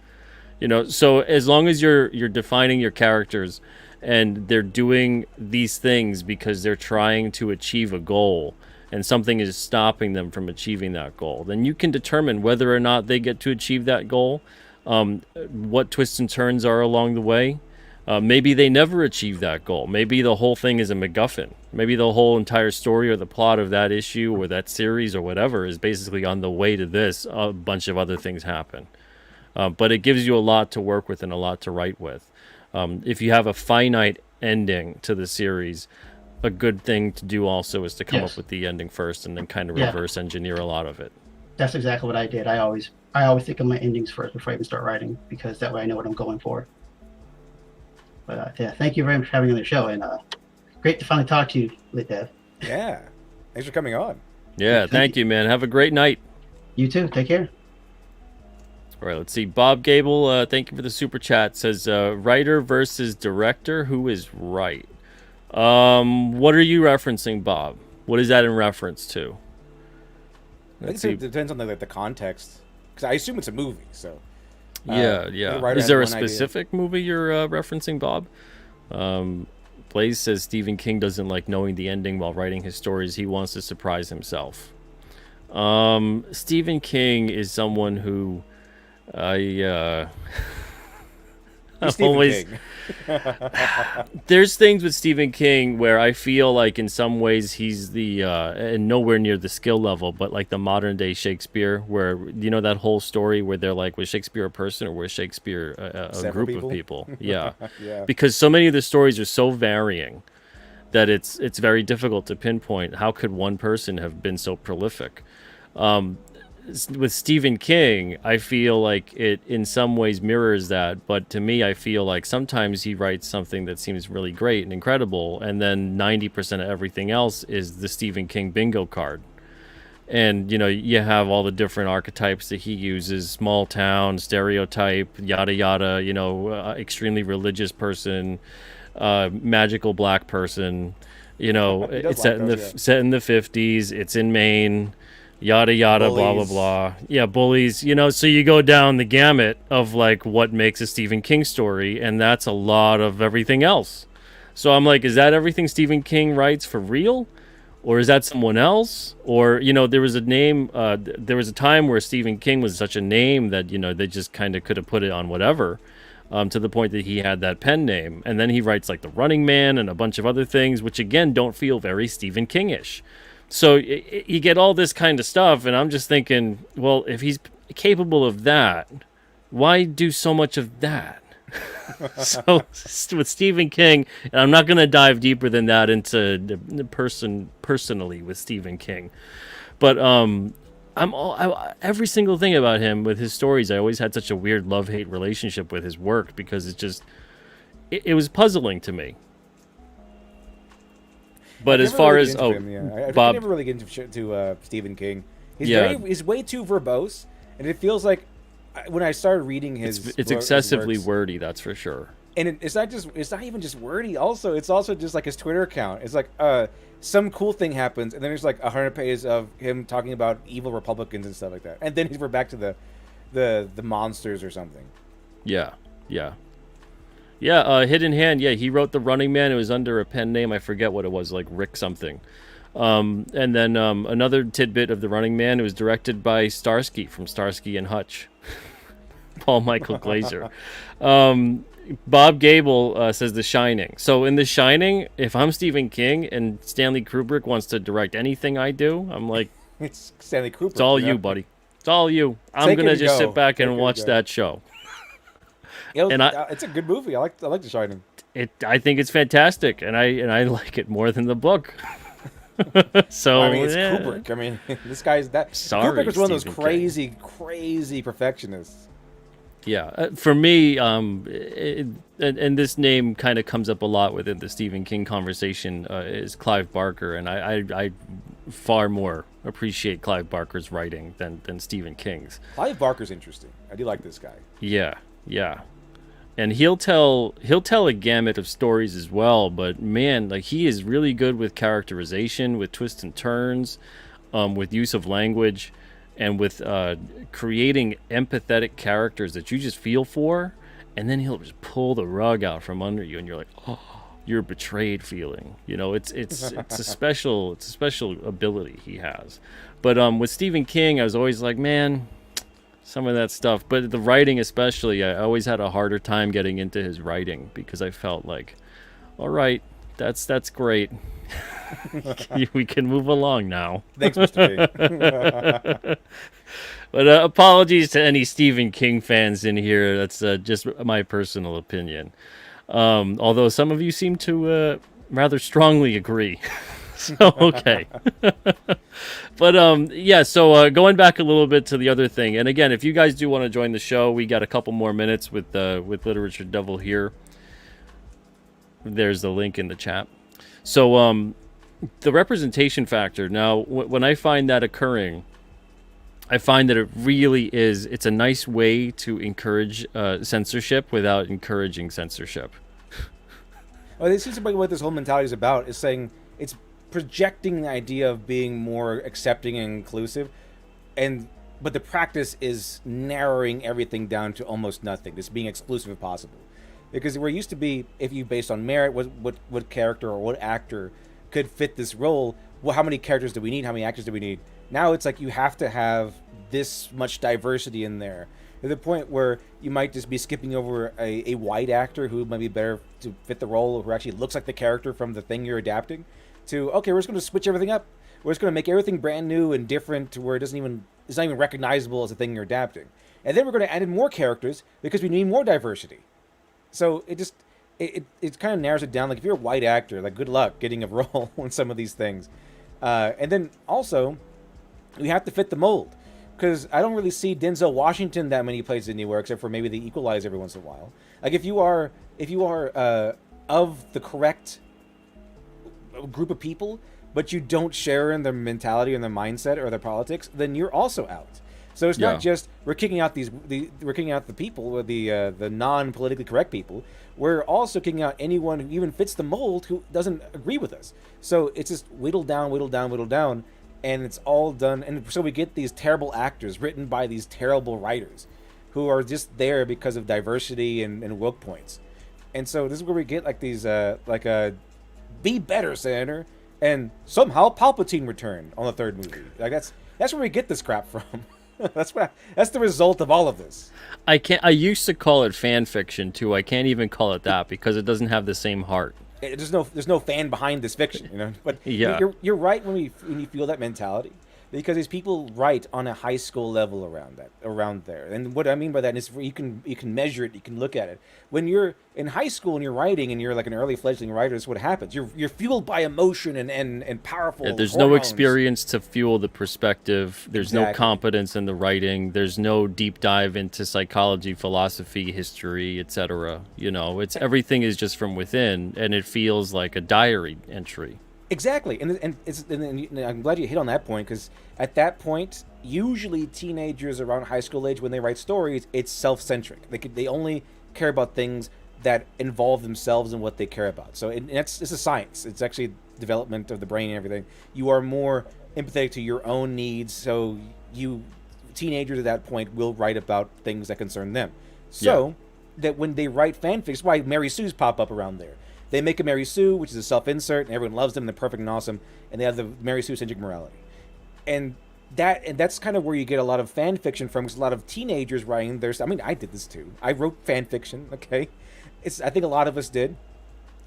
So as long as you're defining your characters and they're doing these things because they're trying to achieve a goal and something is stopping them from achieving that goal, then you can determine whether or not they get to achieve that goal, what twists and turns are along the way. Maybe they never achieve that goal. Maybe the whole thing is a MacGuffin. Maybe the whole entire story or the plot of that issue or that series or whatever is basically on the way to this. A bunch of other things happen. But it gives you a lot to work with and a lot to write with. If you have a finite ending to the series, a good thing to do also is to come up with the ending first and then kind of reverse engineer a lot of it. That's exactly what I did. I always think of my endings first before I even start writing, because that way I know what I'm going for. But thank you very much for having me on the show, and great to finally talk to you, Dev. Yeah, thanks for coming on. Yeah, thank you, man. Have a great night. You too. Take care. All right, let's see. Bob Gable, thank you for the super chat. Says writer versus director. Who is right? What are you referencing, Bob? What is that in reference to? I think it depends on the context, because I assume it's a movie. So yeah. Is there a specific movie you're referencing, Bob? Blaze says Stephen King doesn't like knowing the ending while writing his stories. He wants to surprise himself. Stephen King is someone who I He's I'm Stephen always King. there's things with Stephen King where I feel like in some ways he's the and nowhere near the skill level, but like the modern day Shakespeare, where you know that whole story where they're like, was Shakespeare a person or was Shakespeare a Several group of people. people? Yeah, Yeah. because so many of the stories are so varying that it's very difficult to pinpoint how could one person have been so prolific. With Stephen King, I feel like it in some ways mirrors that, but to me, I feel like sometimes he writes something that seems really great and incredible, and then 90% of everything else is the Stephen King bingo card. And you know, you have all the different archetypes that he uses: small town, stereotype, yada yada. You know, extremely religious person, magical black person. You know, He does it's like those, yeah. set in the 50s. It's in Maine, yada yada, blah blah Bullies. blah. Yeah, bullies. You know, so you go down the gamut of like what makes a Stephen King story, and that's a lot of everything else. So I'm like, is that everything Stephen King writes for real? Or is that someone else? Or you know, there was a name. There was a time where Stephen King was such a name that you know they just kind of could have put it on whatever, to the point that he had that pen name. And then he writes like The Running Man and a bunch of other things, which again don't feel very Stephen King-ish. So you get all this kind of stuff, and I'm just thinking, well, if he's capable of that, why do so much of that? So with Stephen King, and I'm not going to dive deeper than that into the personally with Stephen King, but every single thing about him with his stories, I always had such a weird love-hate relationship with his work because it was puzzling to me. But I as never far really as get into him, yeah. I Bob, never really get into Stephen King. Yeah. He's way too verbose, and it feels like when I started reading it's excessively works, wordy, that's for sure. and it's not even just wordy. Also, it's also just like his Twitter account. It's like some cool thing happens, and then there's like 100 pages of him talking about evil Republicans and stuff like that, and then we're back to the monsters or something. Yeah, yeah. Yeah, Hidden Hand. Yeah, he wrote The Running Man. It was under a pen name. I forget what it was, like Rick something. And then another tidbit of The Running Man. It was directed by Starsky from Starsky and Hutch, Paul Michael Glazer. Bob Gable says The Shining. So in The Shining, if I'm Stephen King and Stanley Kubrick wants to direct anything I do, I'm like, It's Stanley Kubrick. it's all you know? you, buddy. It's all you. I'm Take it gonna and just go. sit back Take and it watch and go. that show. And And it's a good movie. I like The Shining. I think it's fantastic, and I like it more than the book. So I mean, it's yeah. Kubrick. I mean, this guy's that. Sorry, Kubrick was one of those Stephen King. crazy perfectionists. Yeah, for me, and this name kind of comes up a lot within the Stephen King conversation, is Clive Barker, and I far more appreciate Clive Barker's writing than Stephen King's. Clive Barker's interesting. I do like this guy. Yeah, yeah. And he'll tell a gamut of stories as well, but man, like he is really good with characterization, with twists and turns, with use of language, and with creating empathetic characters that you just feel for, and then he'll just pull the rug out from under you, and you're like, oh, you're betrayed feeling. You know, it's a special ability he has. But with Stephen King, I was always like, man, some of that stuff, but the writing especially, I always had a harder time getting into his writing because I felt like, all right, that's great. We can move along now. Thanks, Mr. King. But apologies to any Stephen King fans in here. That's just my personal opinion. Although some of you seem to rather strongly agree. So, okay. But yeah, so going back a little bit to the other thing, and again, if you guys do want to join the show, we got a couple more minutes with Literature Devil here. There's the link in the chat. So the representation factor. Now, when I find that occurring, I find that it really is. It's a nice way to encourage censorship without encouraging censorship. Well, this seems to be what this whole mentality is about. Is saying it's projecting the idea of being more accepting and inclusive, but the practice is narrowing everything down to almost nothing. Just being exclusive if possible, because we're used to be, if you based on merit, what character or what actor could fit this role. Well, how many characters do we need? How many actors do we need? Now it's like you have to have this much diversity in there, to the point where you might just be skipping over a white actor who might be better to fit the role, or who actually looks like the character from the thing you're adapting, to, okay, we're just going to switch everything up. We're just going to make everything brand new and different to where it's not even recognizable as the thing you're adapting. And then we're going to add in more characters because we need more diversity. So it kind of narrows it down. Like, if you're a white actor, like, good luck getting a role in some of these things. And then also, you have to fit the mold, because I don't really see Denzel Washington that many places anywhere, except for maybe the Equalizer every once in a while. Like, if you are of the correct group of people, but you don't share in their mentality and their mindset or their politics, then you're also out. So it's not just we're kicking out the people, or the non-politically correct people. We're also kicking out anyone who even fits the mold who doesn't agree with us. So it's just whittled down, and it's all done. And so we get these terrible actors written by these terrible writers, who are just there because of diversity and woke points. And so this is where we get like these be better, Senator, and somehow Palpatine returned on the third movie. Like, that's where we get this crap from. That's the result of all of this. I used to call it fan fiction too. I can't even call it that because it doesn't have the same heart. There's no fan behind this fiction, you know. But Yeah. you're right when you feel that mentality, because these people write on a high school level around there. And what I mean by that is, you can measure it, you can look at it. When you're in high school and you're writing, and you're like an early fledgling writer, this is what happens. You're fueled by emotion and powerful. Yeah, there's hormones. no experience to fuel the perspective. There's no Exactly. competence in the writing. There's no deep dive into psychology, philosophy, history, etc. You know, everything is just from within, and it feels like a diary entry. Exactly, and I'm glad you hit on that point, because at that point, usually teenagers around high school age, when they write stories, it's self-centric. They only care about things that involve themselves and what they care about. So it's a science. It's actually development of the brain and everything. You are more empathetic to your own needs, so teenagers at that point will write about things that concern them. So that when they write fanfics, that's why Mary Sue's pop up around there. They make a Mary Sue, which is a self-insert, and everyone loves them, and they're perfect and awesome, and they have the Mary Sue-centric morality. And that's kind of where you get a lot of fan fiction from, because a lot of teenagers writing I mean, I did this too. I wrote fan fiction, okay? I think a lot of us did,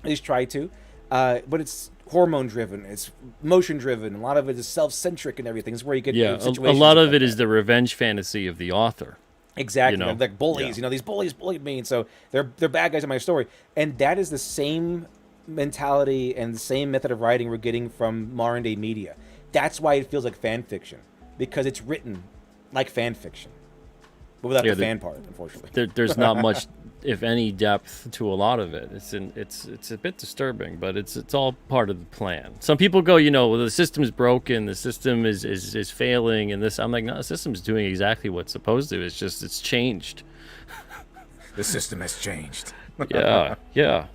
at least try to. But it's hormone-driven, it's emotion-driven, a lot of it is self-centric and everything. It's where you get Yeah, a situations lot of like it is that. the revenge fantasy of the author. Exactly, you know? like bullies. Yeah. These bullies bullied me, and so they're bad guys in my story. And that is the same mentality and the same method of writing we're getting from modern day media. That's why it feels like fan fiction, because it's written like fan fiction, but without the fan part, unfortunately. There's not much, if any, depth to a lot of it. It's a bit disturbing, but it's all part of the plan. Some people go, well, the system's broken, the system is failing, and this. I'm like, no, the system's doing exactly what's supposed to. It's just it's changed. The system has changed. Yeah.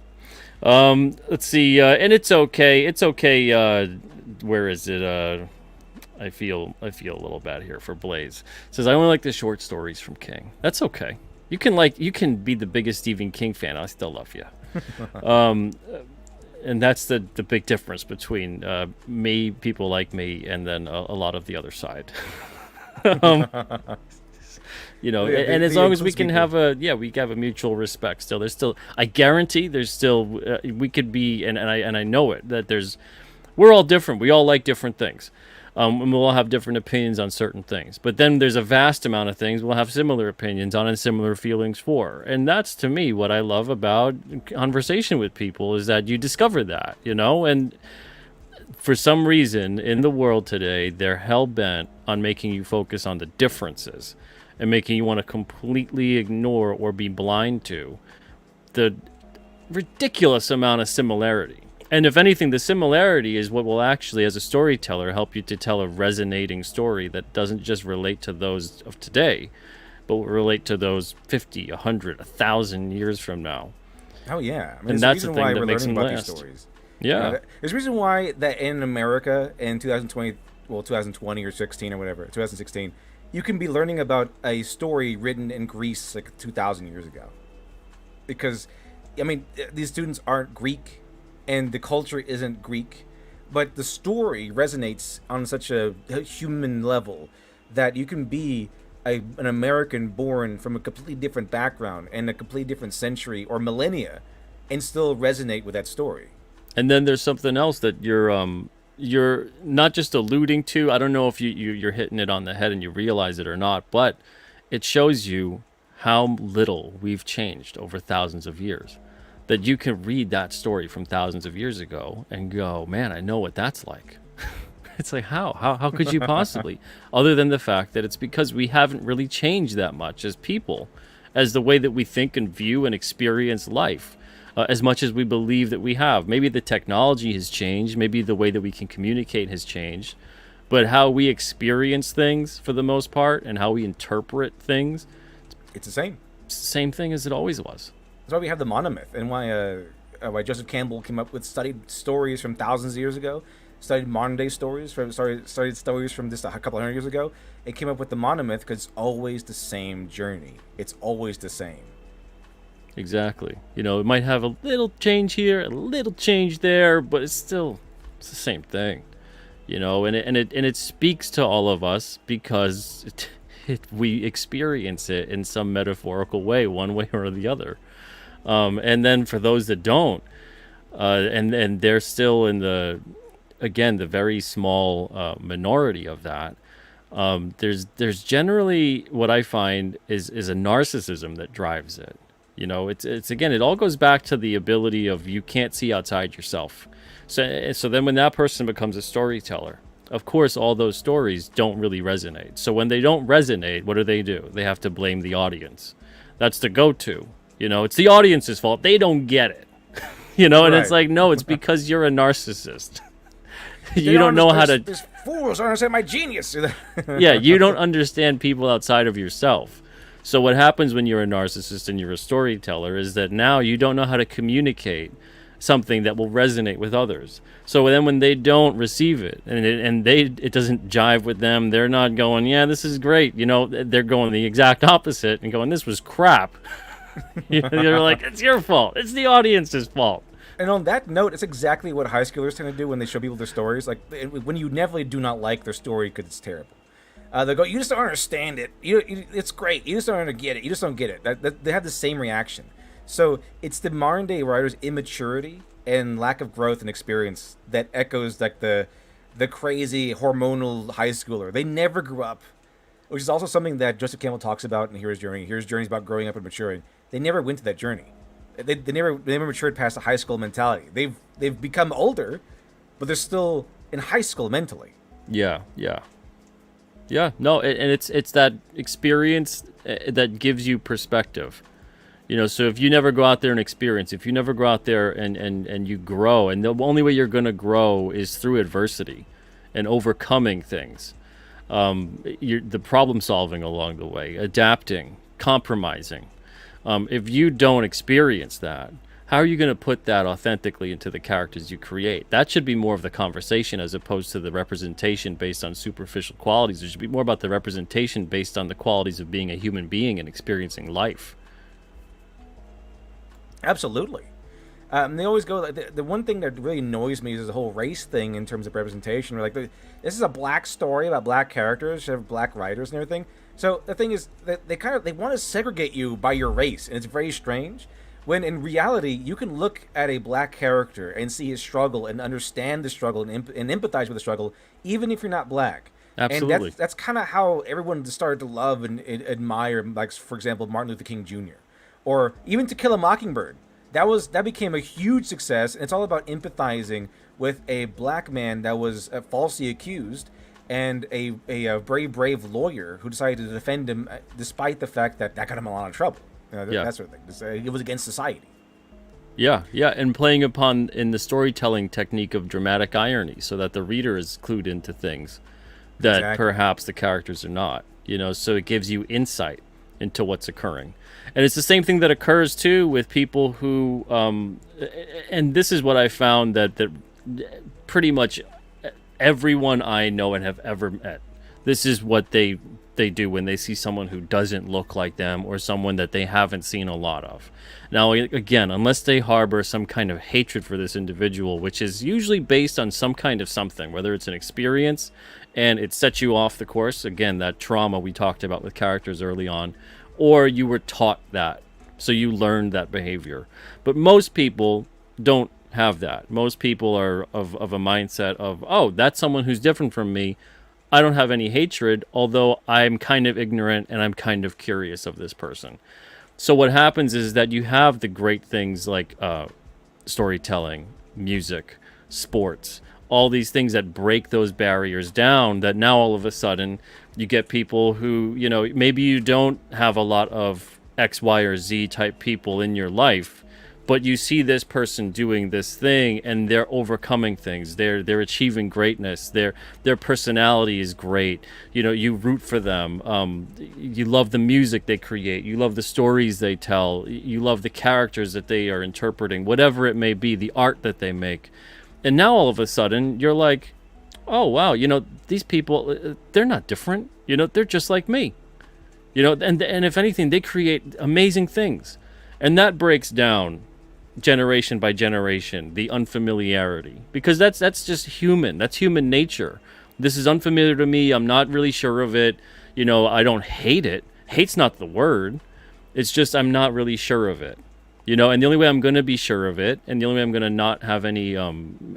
Let's see, and it's okay. It's okay. Where is it? I feel a little bad here for Blaze. It says I only like the short stories from King. That's okay. You can be the biggest Stephen King fan. I still love you. And that's the big difference between me, people like me, and then a lot of the other side. And as long as we can have we have a mutual respect. Still, I guarantee there's still we could be, and I know it, that we're all different. We all like different things. And we'll all have different opinions on certain things. But then there's a vast amount of things we'll have similar opinions on and similar feelings for. And that's, to me, what I love about conversation with people, is that you discover that, And for some reason in the world today, they're hell-bent on making you focus on the differences and making you want to completely ignore or be blind to the ridiculous amount of similarity. And if anything, the similarity is what will actually, as a storyteller, help you to tell a resonating story that doesn't just relate to those of today, but will relate to those 50, 100, 1,000 years from now. Oh, yeah. I mean, And that's the thing that makes them last. These stories. Yeah. There's a reason why that in America in 2020 or 16 or whatever, 2016, you can be learning about a story written in Greece like 2,000 years ago. Because, I mean, these students aren't Greek, and the culture isn't Greek, but the story resonates on such a human level that you can be an American born from a completely different background and a completely different century or millennia, and still resonate with that story. And then there's something else that you're not just alluding to. I don't know if you're hitting it on the head and you realize it or not, but it shows you how little we've changed over thousands of years. That you can read that story from thousands of years ago and go, man, I know what that's like. It's like, how could you possibly? Other than the fact that it's because we haven't really changed that much as people, as the way that we think and view and experience life, as much as we believe that we have. Maybe the technology has changed, maybe the way that we can communicate has changed, but how we experience things for the most part and how we interpret things, It's the same. it's the same thing as it always was. That's why we have the monomyth, and why Joseph Campbell came up with studied stories from thousands of years ago, studied modern day stories studied stories from just a couple hundred years ago, and came up with the monomyth because it's always the same journey. It's always the same. Exactly. You know, it might have a little change here, a little change there, but it's the same thing. You know, and it speaks to all of us because we experience it in some metaphorical way, one way or the other. And then for those that don't, and they're still in the very small minority of that. There's generally what I find is a narcissism that drives it. You know, it's again, it all goes back to the ability of you can't see outside yourself. So then when that person becomes a storyteller, of course, all those stories don't really resonate. So when they don't resonate, what do? They have to blame the audience. That's the go-to. You know, it's the audience's fault. They don't get it. You know, and it's Right. like, no, it's because you're a narcissist. You don't know how to. There's fools don't understand my genius. Yeah, you don't understand people outside of yourself. So what happens when you're a narcissist and you're a storyteller is that now you don't know how to communicate something that will resonate with others. So then when they don't receive it and it doesn't jive with them, they're not going, yeah, this is great. You know, they're going the exact opposite and going, this was crap. You know, they're like, it's your fault. It's the audience's fault. And on that note, it's exactly what high schoolers tend to do when they show people their stories. Like when you definitely do not like their story because it's terrible. They go, you just don't understand it. It's great. You just don't get it. You just don't get it. They have the same reaction. So it's the modern day writer's immaturity and lack of growth and experience that echoes like the crazy hormonal high schooler. They never grew up, which is also something that Joseph Campbell talks about in Hero's Journey. Hero's Journey is about growing up and maturing. They never went to that journey. They never matured past the high school mentality. They've become older, but they're still in high school mentally. Yeah. No, and it's that experience that gives you perspective. You know, so if you never go out there and experience, if you never go out there and you grow, and the only way you're going to grow is through adversity and overcoming things, the problem solving along the way, adapting, compromising. If you don't experience that, how are you going to put that authentically into the characters you create? That should be more of the conversation as opposed to the representation based on superficial qualities. It should be more about the representation based on the qualities of being a human being and experiencing life. Absolutely. They always go, like, the one thing that really annoys me is the whole race thing in terms of representation. We're like, this is a black story about black characters, should have black writers and everything. So the thing is that they want to segregate you by your race, and it's very strange. When in reality, you can look at a black character and see his struggle and understand the struggle and empathize with the struggle, even if you're not black. Absolutely. And that's kind of how everyone started to love and admire, like, for example, Martin Luther King Jr. Or even To Kill a Mockingbird. That became a huge success, and it's all about empathizing with a black man that was falsely accused and a brave lawyer who decided to defend him despite the fact that got him in a lot of trouble. That sort of thing. It was against society. Yeah, and playing upon in the storytelling technique of dramatic irony so that the reader is clued into things that Exactly. perhaps the characters are not, you know, so it gives you insight into what's occurring. And it's the same thing that occurs too with people who, and this is what I found that pretty much everyone I know and have ever met, this is what they do when they see someone who doesn't look like them or someone that they haven't seen a lot of. Now, again, unless they harbor some kind of hatred for this individual, which is usually based on some kind of something, whether it's an experience and it sets you off the course, again, that trauma we talked about with characters early on, or you were taught that, so you learned that behavior. But most people don't have that. Most people are of a mindset of, oh, that's someone who's different from me. I don't have any hatred, although I'm kind of ignorant and I'm kind of curious of this person. So what happens is that you have the great things like storytelling, music, sports, all these things that break those barriers down, that now all of a sudden you get people who, maybe you don't have a lot of X, Y, or Z type people in your life, but you see this person doing this thing and they're overcoming things. They're achieving greatness. Their personality is great. You root for them. You love the music they create. You love the stories they tell. You love the characters that they are interpreting, whatever it may be, the art that they make. And now all of a sudden you're like, oh, wow, these people, they're not different. They're just like me. And if anything, they create amazing things. And that breaks down generation by generation, the unfamiliarity, because that's just human. That's human nature. This is unfamiliar to me. I'm not really sure of it. I don't hate it. Hate's not the word. It's just I'm not really sure of it. And the only way I'm going to be sure of it, and the only way I'm going to not have any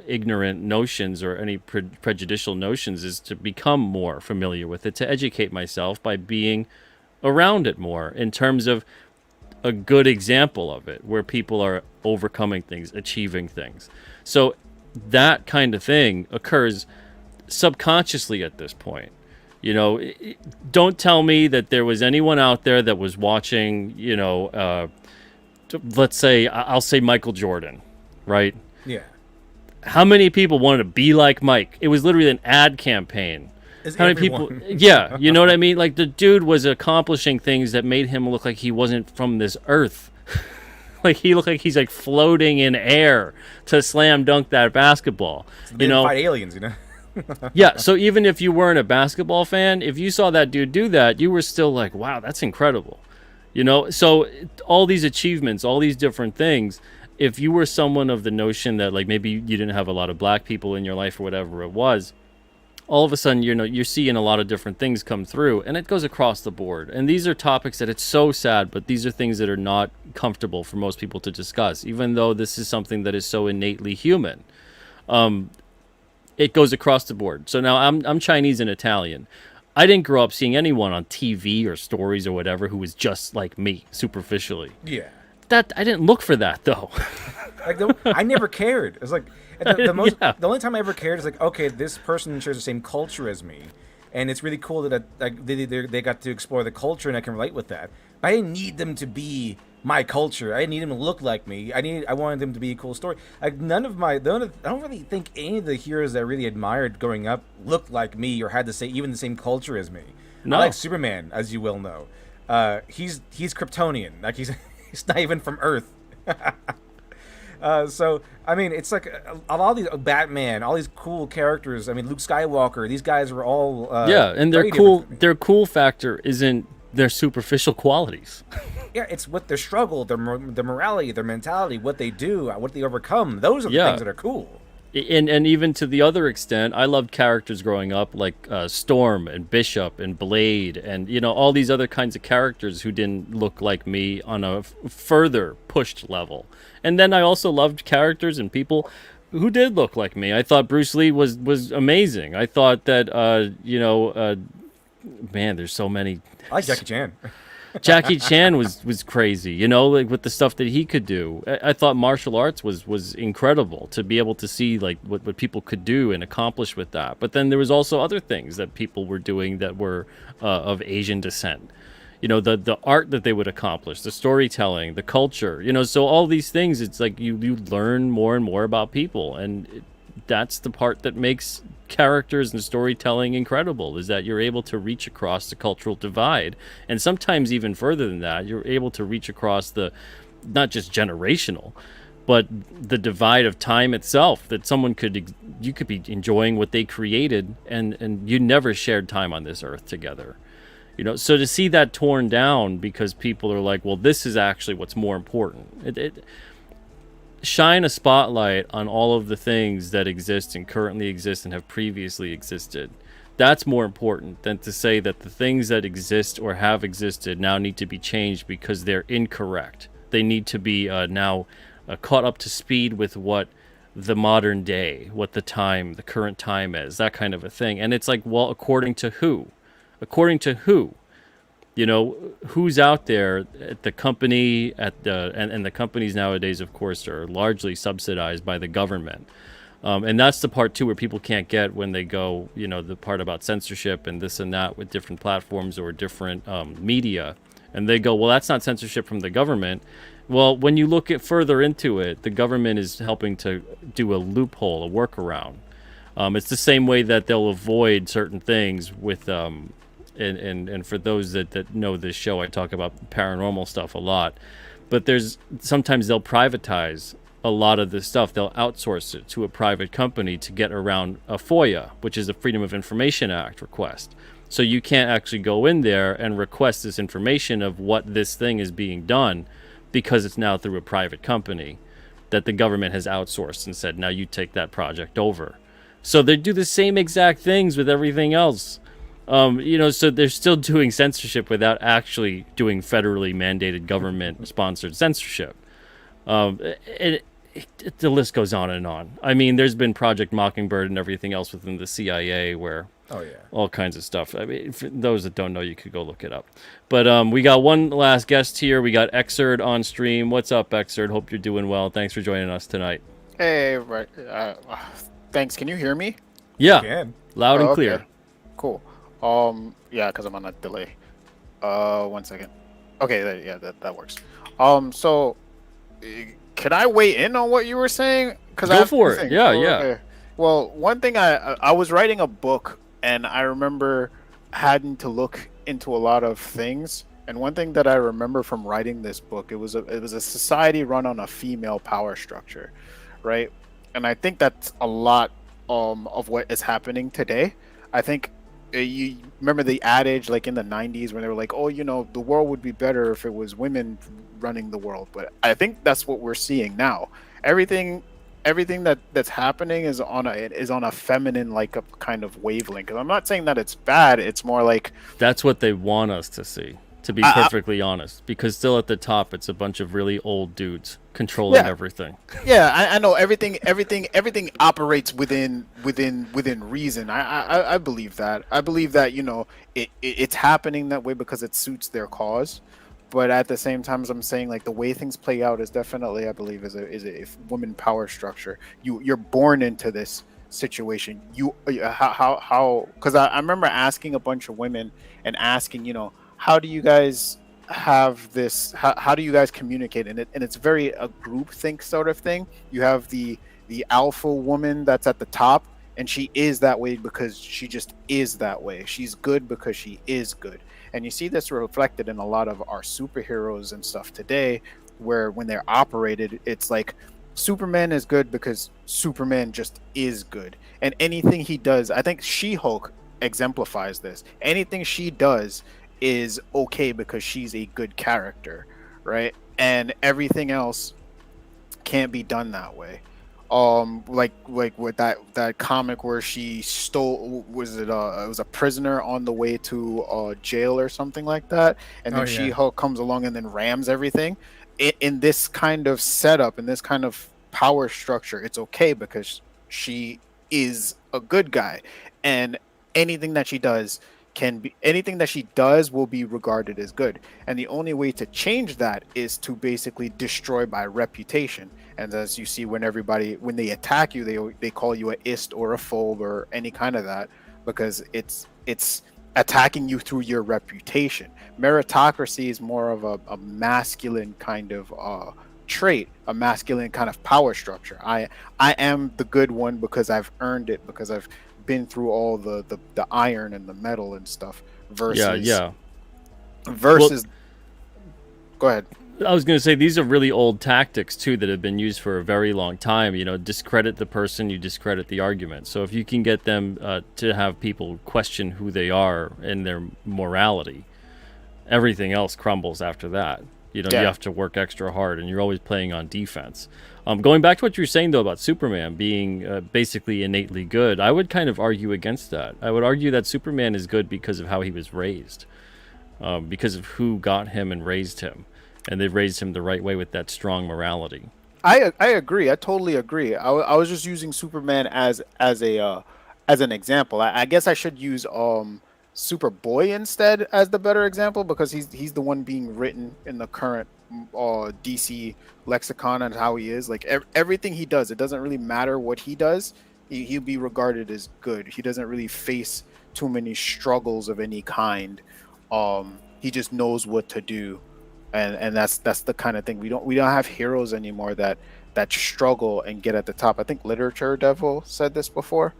ignorant notions or any prejudicial notions, is to become more familiar with it, to educate myself by being around it more, in terms of a good example of it, where people are overcoming things, achieving things. So that kind of thing occurs subconsciously at this point. Don't tell me that there was anyone out there that was watching, let's say, I'll say Michael Jordan, right? Yeah. How many people wanted to be like Mike? It was literally an ad campaign. How many people? Yeah, you know what I mean? Like, the dude was accomplishing things that made him look like he wasn't from this earth. Like, he looked like he's like floating in air to slam dunk that basketball. They fight aliens, Yeah, so even if you weren't a basketball fan, if you saw that dude do that, you were still like, wow, that's incredible. So all these achievements, all these different things, if you were someone of the notion that, like, maybe you didn't have a lot of black people in your life or whatever it was, all of a sudden, you're seeing a lot of different things come through, and it goes across the board. And these are topics that, it's so sad, but these are things that are not comfortable for most people to discuss, even though this is something that is so innately human. It goes across the board. So now I'm Chinese and Italian. I didn't grow up seeing anyone on TV or stories or whatever who was just like me, superficially. Yeah. That I didn't look for that, though. I never cared. It's like the only time I ever cared is like, okay, this person shares the same culture as me, and it's really cool that like they got to explore the culture and I can relate with that. But I didn't need them to be my culture. I didn't need them to look like me. I wanted them to be a cool story. Like, I don't really think any of the heroes that I really admired growing up looked like me or had even the same culture as me. No. I like Superman, as you well know. He's Kryptonian. Like, he's not even from Earth. So I mean, it's like a lot of these Batman, all these cool characters. I mean, Luke Skywalker. These guys were all and their cool factor isn't their superficial qualities. Yeah, it's what their struggle, their morality, their mentality, what they do, what they overcome. Those are the things that are cool. And even to the other extent, I loved characters growing up like Storm and Bishop and Blade and, all these other kinds of characters who didn't look like me on a further pushed level. And then I also loved characters and people who did look like me. I thought Bruce Lee was amazing. I thought that, man, there's so many. I like Jackie Chan. Jackie Chan was crazy, like with the stuff that he could do. I thought martial arts was incredible to be able to see like what people could do and accomplish with that. But then there was also other things that people were doing that were of Asian descent. The art that they would accomplish, the storytelling, the culture, so all these things, it's like you learn more and more about people. And that's the part that makes characters and storytelling incredible, is that you're able to reach across the cultural divide, and sometimes even further than that, you're able to reach across the not just generational, but the divide of time itself, that you could be enjoying what they created and you never shared time on this earth together. So to see that torn down because people are like, well, this is actually what's more important. It shine a spotlight on all of the things that exist and currently exist and have previously existed. That's more important than to say that the things that exist or have existed now need to be changed because they're incorrect. They need to be now caught up to speed with what the modern day, what the current time is, that kind of a thing. And it's like, well, according to who? According to who? Who's out there at the company and the companies nowadays, of course, are largely subsidized by the government. And that's the part too where people can't get when they go, the part about censorship and this and that with different platforms or different media. And they go, well, that's not censorship from the government. Well, when you look at further into it, the government is helping to do a loophole, a workaround. It's the same way that they'll avoid certain things with, and for those that know this show, I talk about paranormal stuff a lot. But sometimes they'll privatize a lot of this stuff. They'll outsource it to a private company to get around a FOIA, which is a Freedom of Information Act request. So you can't actually go in there and request this information of what this thing is being done because it's now through a private company that the government has outsourced and said, now you take that project over. So they do the same exact things with everything else. So they're still doing censorship without actually doing federally mandated government-sponsored censorship. The list goes on and on. I mean, there's been Project Mockingbird and everything else within the CIA where all kinds of stuff. I mean, for those that don't know, you could go look it up. But we got one last guest here. We got Exerd on stream. What's up, Exerd? Hope you're doing well. Thanks for joining us tonight. Hey, right. Thanks. Can you hear me? Yeah, loud and clear. Okay. Cool. Yeah, because I'm on a delay. 1 second. Okay, that works. So, can I weigh in on what you were saying? Go for it. Yeah, yeah. Okay. Well, one thing I was writing a book, and I remember having to look into a lot of things. And one thing that I remember from writing this book, it was a society run on a female power structure, right? And I think that's a lot of what is happening today. I think you remember the adage like in the 90s when they were like, oh, the world would be better if it was women running the world. But I think that's what we're seeing now. Everything that's happening is on a feminine like a kind of wavelength. And I'm not saying that it's bad. It's more like that's what they want us to see, to be perfectly honest, because still at the top it's a bunch of really old dudes controlling everything. Yeah, I know everything operates within reason. I believe that. I believe that it's happening that way because it suits their cause. But at the same time, as I'm saying, like the way things play out is definitely, I believe, is a woman power structure. You're born into this situation. How? Because I remember asking a bunch of women and asking, how do you guys have this? How do you guys communicate? And it's very a group think sort of thing. You have the alpha woman that's at the top, and she is that way because she just is that way. She's good because she is good. And you see this reflected in a lot of our superheroes and stuff today, where when they're operated, it's like Superman is good because Superman just is good. And anything he does, I think She-Hulk exemplifies this. Anything she does is okay because she's a good character, right? And everything else can't be done that way. Like with that comic where she stole, it was a prisoner on the way to jail or something like that, and then She-Hulk comes along and then rams everything. In this kind of setup, in this kind of power structure, it's okay because she is a good guy, and anything that she does will be regarded as good. And the only way to change that is to basically destroy by reputation. And as you see, when they attack you, they call you a ist or a phobe or any kind of that, because it's attacking you through your reputation. Meritocracy is more of a masculine kind of trait, a masculine kind of power structure. I am the good one because I've earned it, because I've been through all the iron and the metal and stuff. Versus yeah. Versus, go ahead. I was going to say these are really old tactics too that have been used for a very long time. Discredit the person, you discredit the argument. So if you can get them to have people question who they are and their morality, everything else crumbles after that. You Yeah. have to work extra hard, and you're always playing on defense. Going back to what you were saying though about Superman being basically innately good, I would kind of argue against that. I would argue that Superman is good because of how he was raised, because of who got him and raised him, and they raised him the right way with that strong morality. I agree. I totally agree. I was just using Superman as an example. I guess I should use Superboy instead as the better example because he's the one being written in the current DC lexicon and how he is. Like everything he does, it doesn't really matter what he does. He'll be regarded as good. He doesn't really face too many struggles of any kind. He just knows what to do, and that's the kind of thing we don't have heroes anymore that struggle and get at the top. I think Literature Devil said this before,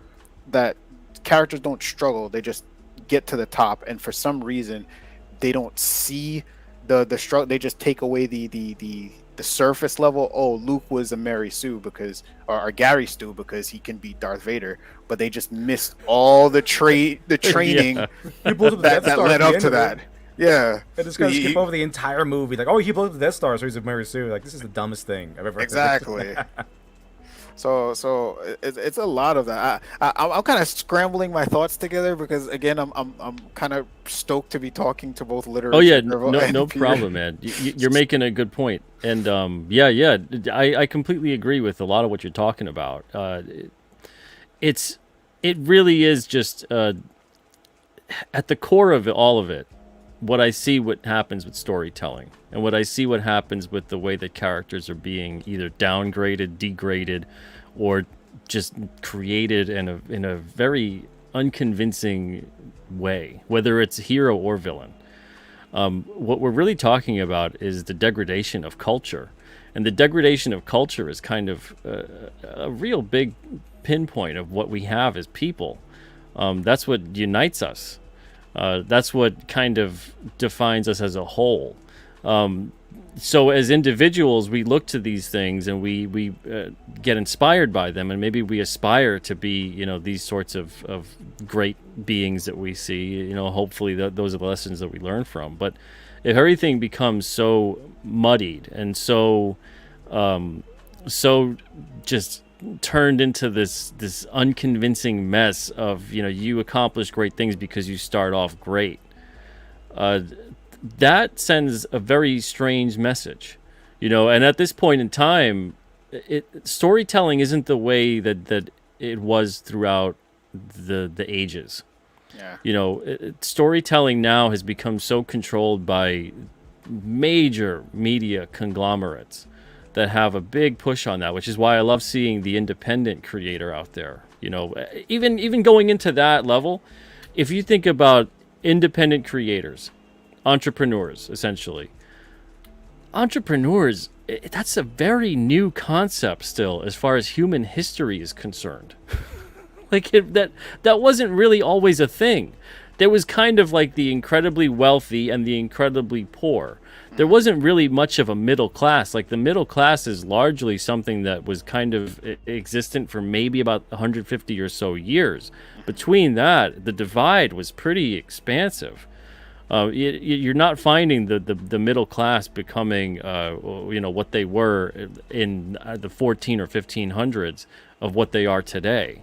that characters don't struggle, they just get to the top, and for some reason they don't see the struggle. They just take away the surface level. Oh, Luke was a Mary Sue because or Gary Stu because he can beat Darth Vader, but they just missed all the training Yeah. He blows up the Death that Star led at the up end to of that. it. Yeah, And just gonna skip over the entire movie. Like, oh, he blew up the Death Star, so he's a Mary Sue. Like, this is the dumbest thing I've ever heard. exactly. So it's a lot of that. I'm kind of scrambling my thoughts together because again I'm kind of stoked to be talking to both Literature. Oh yeah, Devil no and Peter. problem, man. You're making a good point, and yeah, I completely agree with a lot of what you're talking about. It really is just at the core of all of it. What I see what happens with storytelling, and what I see what happens with the way that characters are being either downgraded, degraded, or just created in a very unconvincing way, whether it's hero or villain. What we're really talking about is the degradation of culture, and the degradation of culture is kind of a real big pinpoint of what we have as people. That's what unites us. That's what kind of defines us as a whole. So as individuals, we look to these things and we get inspired by them, and maybe we aspire to be, these sorts of great beings that we see. Hopefully those are the lessons that we learn from. But if everything becomes so muddied and so just turned into this unconvincing mess of you accomplish great things because you start off great, that sends a very strange message, and at this point in time storytelling isn't the way that it was throughout the ages. Yeah. Storytelling now has become so controlled by major media conglomerates that have a big push on that, which is why I love seeing the independent creator out there. Even going into that level, if you think about independent creators, entrepreneurs, essentially, that's a very new concept still as far as human history is concerned. That wasn't really always a thing. There was kind of like the incredibly wealthy and the incredibly poor. There wasn't really much of a middle class. Like the middle class is largely something that was kind of existent for maybe about 150 or so years. Between that, the divide was pretty expansive. You're not finding the middle class becoming what they were in the 14 or 1500s of what they are today.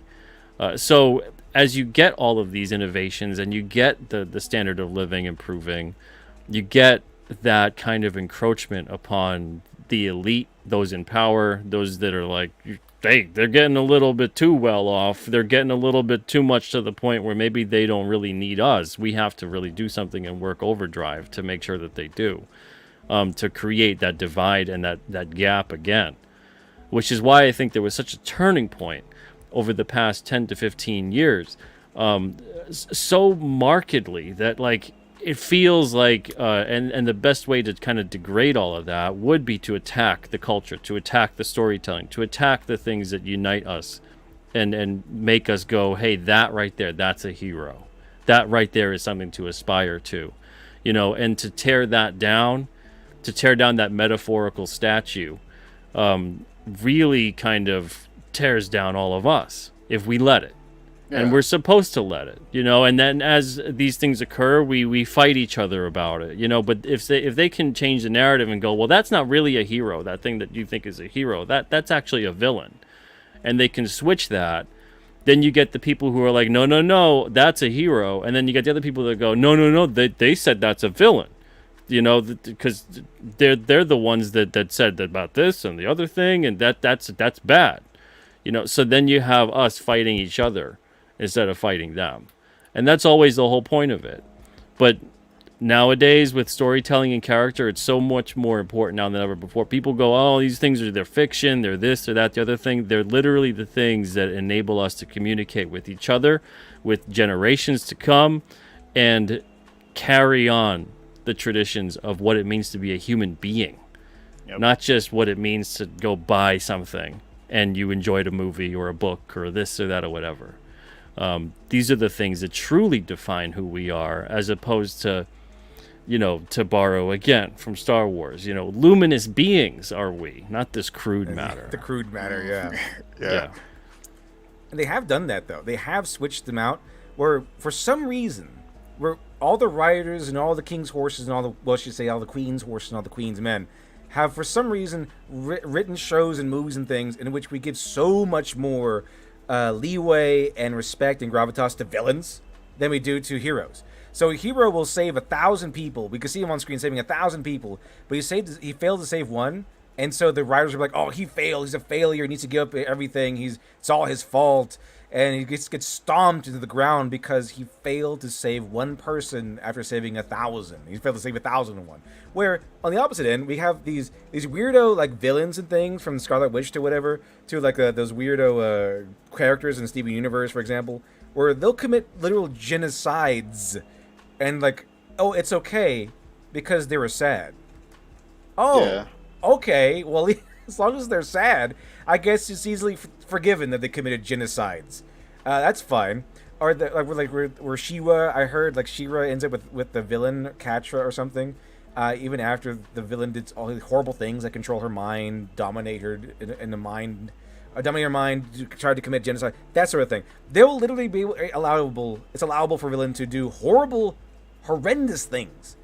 So as you get all of these innovations and you get the standard of living improving, you get that kind of encroachment upon the elite, those in power, those that are like, hey, they're getting a little bit too well off. They're getting a little bit too much to the point where maybe they don't really need us. We have to really do something and work overdrive to make sure that they do, to create that divide and that gap again, which is why I think there was such a turning point over the past 10 to 15 years, so markedly that like it feels like and the best way to kind of degrade all of that would be to attack the culture, to attack the storytelling, to attack the things that unite us and make us go, hey, that right there, that's a hero. That right there is something to aspire to, and to tear that down to tear down that metaphorical statue really kind of tears down all of us if we let it. And we're supposed to let it, and then as these things occur, we fight each other about it, but if they can change the narrative and go, well, that's not really a hero, that thing that you think is a hero, that's actually a villain, and they can switch that, then you get the people who are like, no, that's a hero, and then you get the other people that go, no, they said that's a villain, because they're the ones that said about this and the other thing, and that's bad, so then you have us fighting each other instead of fighting them. And that's always the whole point of it. But nowadays, with storytelling and character, it's so much more important now than ever before. People go, oh, these things they're fiction, they're this or that, the other thing. They're literally the things that enable us to communicate with each other, with generations to come, and carry on the traditions of what it means to be a human being. Not just what it means to go buy something and you enjoyed a movie or a book or this or that or whatever. These are the things that truly define who we are, as opposed to, to borrow again from Star Wars, luminous beings are we, not this crude matter. The crude matter, yeah. Yeah. And they have done that, though. They have switched them out where, for some reason, where all the riders and all the king's horses and all the, well, I should say all the queen's horses and all the queen's men have, for some reason, written shows and movies and things in which we give so much more leeway and respect and gravitas to villains than we do to heroes. So a hero will save 1,000 people. We can see him on screen saving 1,000 people, but he failed to save one, and so the writers are like, "Oh, he failed. He's a failure. He needs to give up everything. It's all his fault." And he gets stomped into the ground because he failed to save one person after saving 1,000. He failed to save 1,001. Where on the opposite end, we have these weirdo like villains and things, from Scarlet Witch to whatever, to like those weirdo characters in Steven Universe, for example, where they'll commit literal genocides, and like, oh, it's okay because they were sad. Oh, okay. Well, as long as they're sad, I guess it's easily forgiven that they committed genocides. That's fine. Or where She-Ra, I heard like She-Ra ends up with the villain Catra or something. Even after the villain did all these horrible things like control her mind, dominate her in the mind, dominate her mind, try to commit genocide, that sort of thing. They will literally be allowable. It's allowable for a villain to do horrible, horrendous things,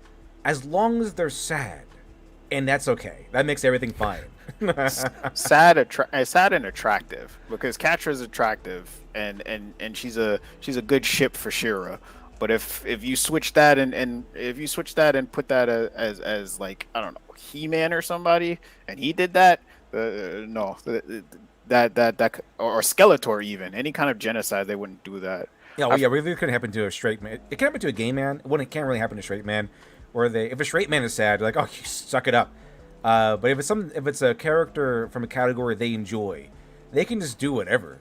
as long as they're sad, and that's okay. That makes everything fine. sad and attractive, because Catra's attractive and she's a good ship for She-Ra. But if you switch that and put that as like, I don't know, He-Man or somebody, and he did that, no, that or Skeletor, even any kind of genocide, they wouldn't do that. Yeah, well, really couldn't happen to a straight man. It can happen to a gay man. It can't really happen to a straight man. Or if a straight man is sad, they're like, oh, you suck it up. But if it's a character from a category they enjoy, they can just do whatever,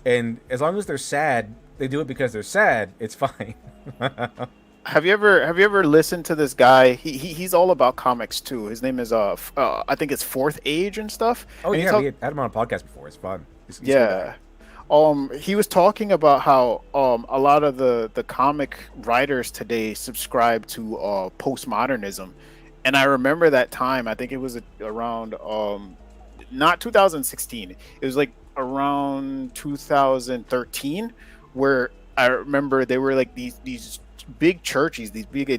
and as long as they're sad, they do it because they're sad. It's fine. Have you ever listened to this guy? He's all about comics too. His name is I think it's Fourth Age and stuff. Oh, and yeah, we had him on a podcast before. It's fun. He's yeah. He was talking about how a lot of the comic writers today subscribe to postmodernism. And I remember that time, I think it was around, not 2016, it was like around 2013, where I remember they were like these big churches, these big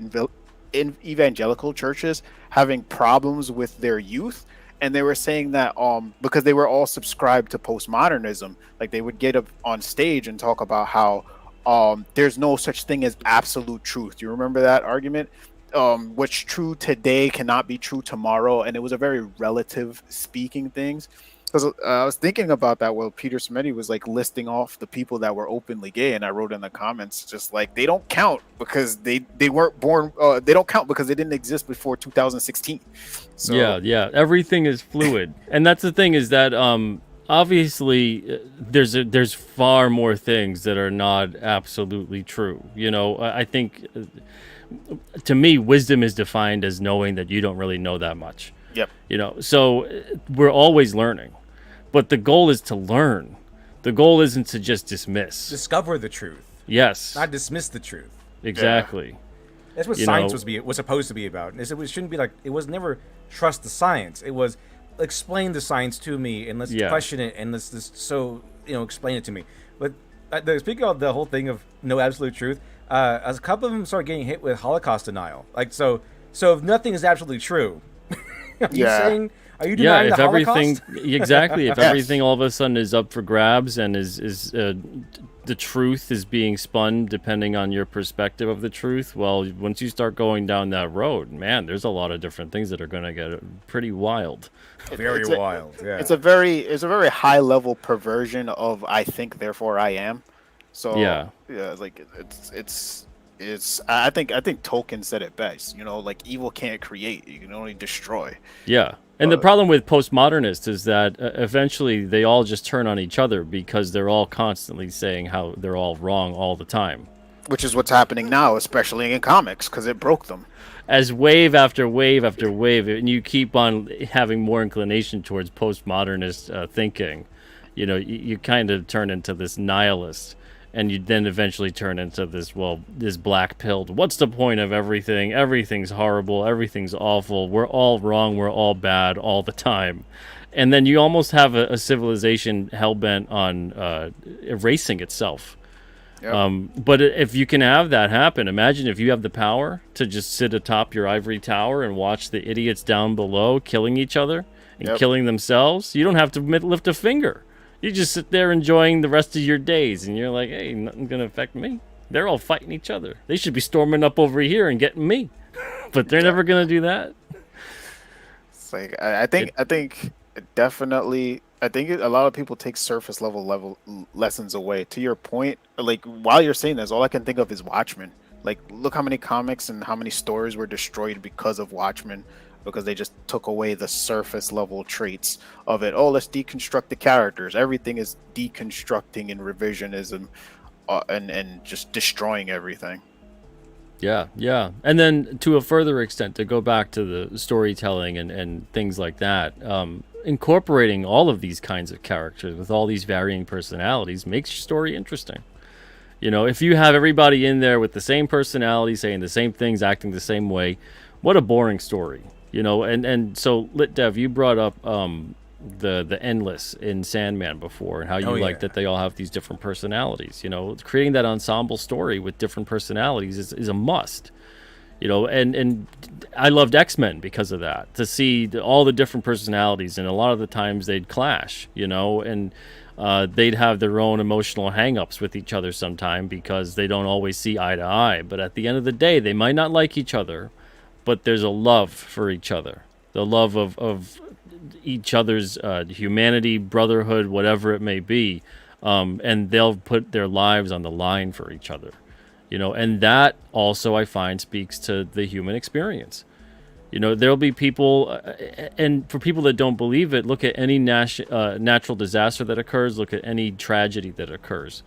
evangelical churches having problems with their youth. And they were saying that because they were all subscribed to postmodernism, like they would get up on stage and talk about how there's no such thing as absolute truth. Do you remember that argument? What's true today cannot be true tomorrow, and it was a very relative speaking things. Because I was thinking about that while Peter Smeddy was like listing off the people that were openly gay, and I wrote in the comments just like, they don't count because they weren't born. They don't count because they didn't exist before 2016. So, yeah, everything is fluid, and that's the thing is that obviously there's far more things that are not absolutely true. I think. To me, wisdom is defined as knowing that you don't really know that much. Yep. So we're always learning, but the goal is to learn. The goal isn't to just dismiss. Discover the truth. Yes. Not dismiss the truth. Exactly. Yeah. That's what You science know, was supposed to be about. Is it shouldn't be like it was never trust the science. It was explain the science to me and let's Yeah. question it and let's just explain it to me. But speaking of the whole thing of no absolute truth, as a couple of them start getting hit with Holocaust denial. Like so if nothing is absolutely true, are you Yeah. saying are you yeah, denying if the everything Holocaust? exactly, if Yes. everything all of a sudden is up for grabs and is the truth is being spun depending on your perspective of the truth, well, once you start going down that road, man, there's a lot of different things that are going to get pretty wild. Very It's wild. Yeah. it's a very high level perversion of I think therefore I am. So Yeah. yeah, like I think Tolkien said it best. Like evil can't create; you can only destroy. Yeah. And the problem with postmodernists is that eventually they all just turn on each other because they're all constantly saying how they're all wrong all the time. Which is what's happening now, especially in comics, because it broke them. As wave after wave after wave, and you keep on having more inclination towards postmodernist thinking, you kind of turn into this nihilist, and you then eventually turn into this black pilled. What's the point of everything? Everything's horrible. Everything's awful. We're all wrong. We're all bad all the time. And then you almost have a civilization hell bent on erasing itself. Yep. But if you can have that happen, imagine if you have the power to just sit atop your ivory tower and watch the idiots down below killing each other and Yep. killing themselves. You don't have to lift a finger. You just sit there enjoying the rest of your days, and you're like, hey, nothing's going to affect me. They're all fighting each other. They should be storming up over here and getting me. But they're never going to do that. It's like I think definitely. I think a lot of people take surface level lessons away. To your point, like while you're saying this, all I can think of is Watchmen. Like, look how many comics and how many stories were destroyed because of Watchmen, because they just took away the surface level traits of it. Oh, let's deconstruct the characters. Everything is deconstructing and revisionism, and just destroying everything. Yeah, yeah. And then to a further extent, to go back to the storytelling and things like that, incorporating all of these kinds of characters with all these varying personalities makes your story interesting. If you have everybody in there with the same personality, saying the same things, acting the same way, what a boring story. And so Lit Dev, you brought up the Endless in Sandman before, and how you like that they all have these different personalities. Creating that ensemble story with different personalities is a must. And I loved X-Men because of that, to see all the different personalities, and a lot of the times they'd clash, and they'd have their own emotional hang-ups with each other sometime because they don't always see eye to eye. But at the end of the day, they might not like each other, but there's a love for each other, the love of each other's humanity, brotherhood, whatever it may be, and they'll put their lives on the line for each other. And that also I find speaks to the human experience. There'll be people, and for people that don't believe it, look at any natural disaster that occurs, look at any tragedy that occurs.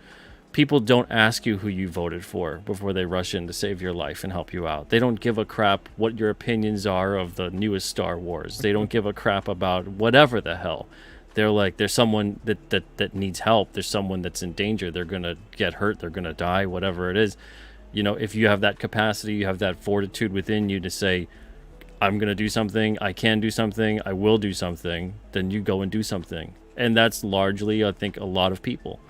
People don't ask you who you voted for before they rush in to save your life and help you out. They don't give a crap what your opinions are of the newest Star Wars. They don't give a crap about whatever the hell. They're like, there's someone that needs help. There's someone that's in danger. They're going to get hurt. They're going to die, whatever it is. If you have that capacity, you have that fortitude within you to say, I'm going to do something, I can do something, I will do something, then you go and do something. And that's largely, I think, a lot of people.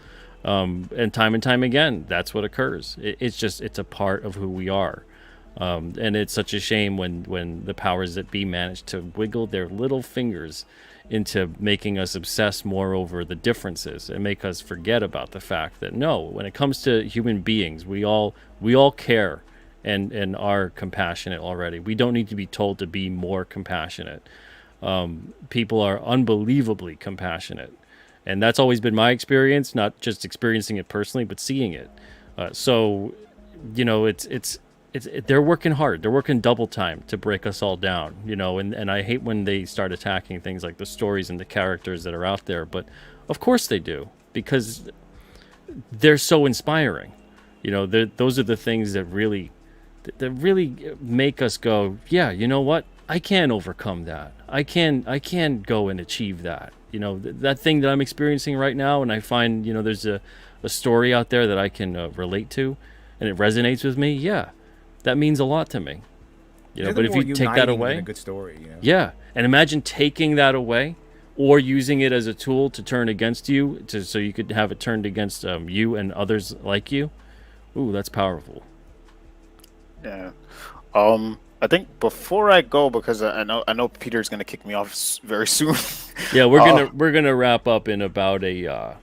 And time again, that's what occurs. It's a part of who we are. And it's such a shame when the powers that be manage to wiggle their little fingers into making us obsess more over the differences and make us forget about the fact that no, when it comes to human beings, we all care and are compassionate already. We don't need to be told to be more compassionate. People are unbelievably compassionate, and that's always been my experience, not just experiencing it personally, but seeing it. So they're working hard. They're working double time to break us all down, and I hate when they start attacking things like the stories and the characters that are out there. But of course they do, because they're so inspiring. Those are the things that really make us go, yeah, you know what? I can overcome that. I can go and achieve that. That thing that I'm experiencing right now, and I find, there's a story out there that I can relate to, and it resonates with me. Yeah. that means a lot to me. You know, They're but the if more you take that uniting than away, a good story, you know? yeah, and imagine taking that away or using it as a tool to turn against you, so you could have it turned against you and others like you. Ooh, that's powerful. Yeah. I think before I go, because I know Peter's gonna kick me off very soon. Yeah, Uh, we're gonna wrap up in about a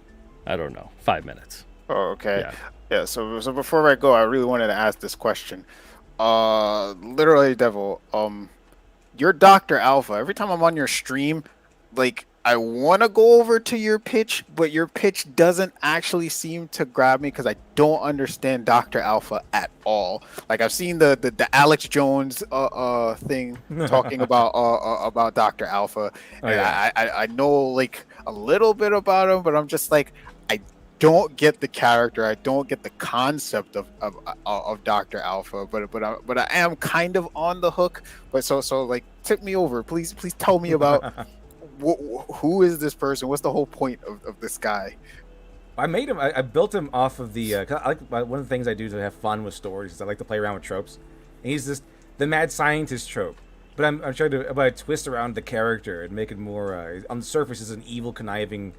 I don't know, 5 minutes. oh, okay. Yeah. Yeah. So before I go, I really wanted to ask this question. Literally, Devil. You're Doctor Alpha. Every time I'm on your stream, like I want to go over to your pitch, but your pitch doesn't actually seem to grab me because I don't understand Doctor Alpha at all. Like I've seen the Alex Jones thing talking about Doctor Alpha, Oh, and yeah. I know like a little bit about him, but I'm just like I don't get the character. I don't get the concept of Doctor Alpha, but I am kind of on the hook. But so like tip me over, please tell me about who is this person? What's the whole point of this guy? I made him. I built him off of the. 'Cause I like one of the things I do to have fun with stories is I like to play around with tropes. And he's just the mad scientist trope, but I'm trying to twist around the character and make it more on the surface is an evil, conniving,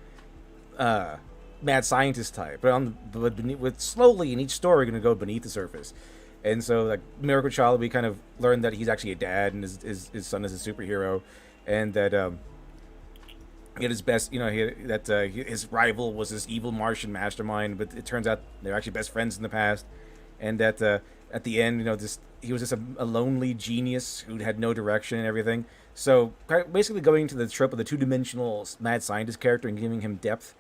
mad scientist type. But beneath, with slowly in each story going to go beneath the surface. And so like Miracle Child, we kind of learned that he's actually a dad and his son is a superhero, and that he had his best, his rival was this evil Martian mastermind, but it turns out they're actually best friends in the past, and that at the end, he was just a lonely genius who had no direction and everything. So basically, going to the trope of the two-dimensional mad scientist character and giving him depth.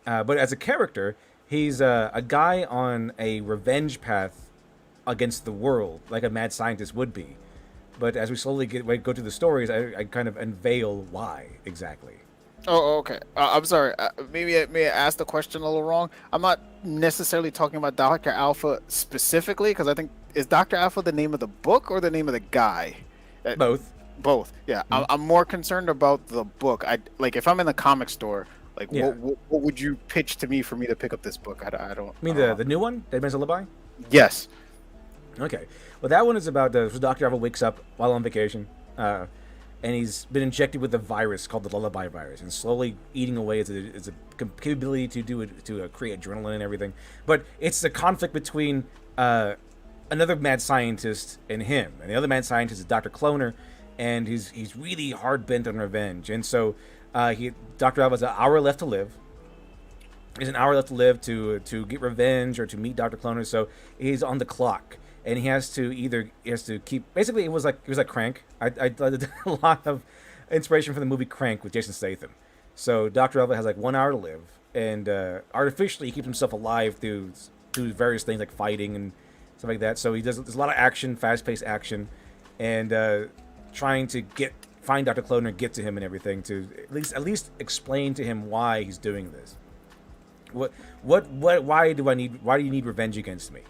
But as a character, he's a guy on a revenge path against the world, like a mad scientist would be. But as we slowly go through the stories, I kind of unveil why exactly. Oh, okay. I'm sorry. Maybe I asked the question a little wrong. I'm not necessarily talking about Doctor Alpha specifically, because I think is Doctor Alpha the name of the book or the name of the guy? Both. Both. Yeah. I'm more concerned about the book. I like if I'm in the comic store. Like, Yeah. what would you pitch to me for me to pick up this book? I don't. I mean the new one, Dead Man's Lullaby. Yes. Okay. Well, that one is about Dr. Alva wakes up while on vacation, and he's been injected with a virus called the Lullaby virus, and slowly eating away its a capability to do it to create adrenaline and everything. But it's a conflict between another mad scientist and him, and the other mad scientist is Dr. Cloner, and he's really hard bent on revenge, and so Dr. Alva has an hour left to live. There's an hour left to live to get revenge or to meet Dr. Cloner, so he's on the clock. And he has to keep. Basically, it was like Crank. I did a lot of inspiration from the movie Crank with Jason Statham. So Dr. Alva has like 1 hour to live, and artificially he keeps himself alive through various things like fighting and stuff like that. So there's a lot of action, fast-paced action, and trying to find Dr. Cloner, get to him and everything to at least explain to him why he's doing this. Why do you need revenge against me?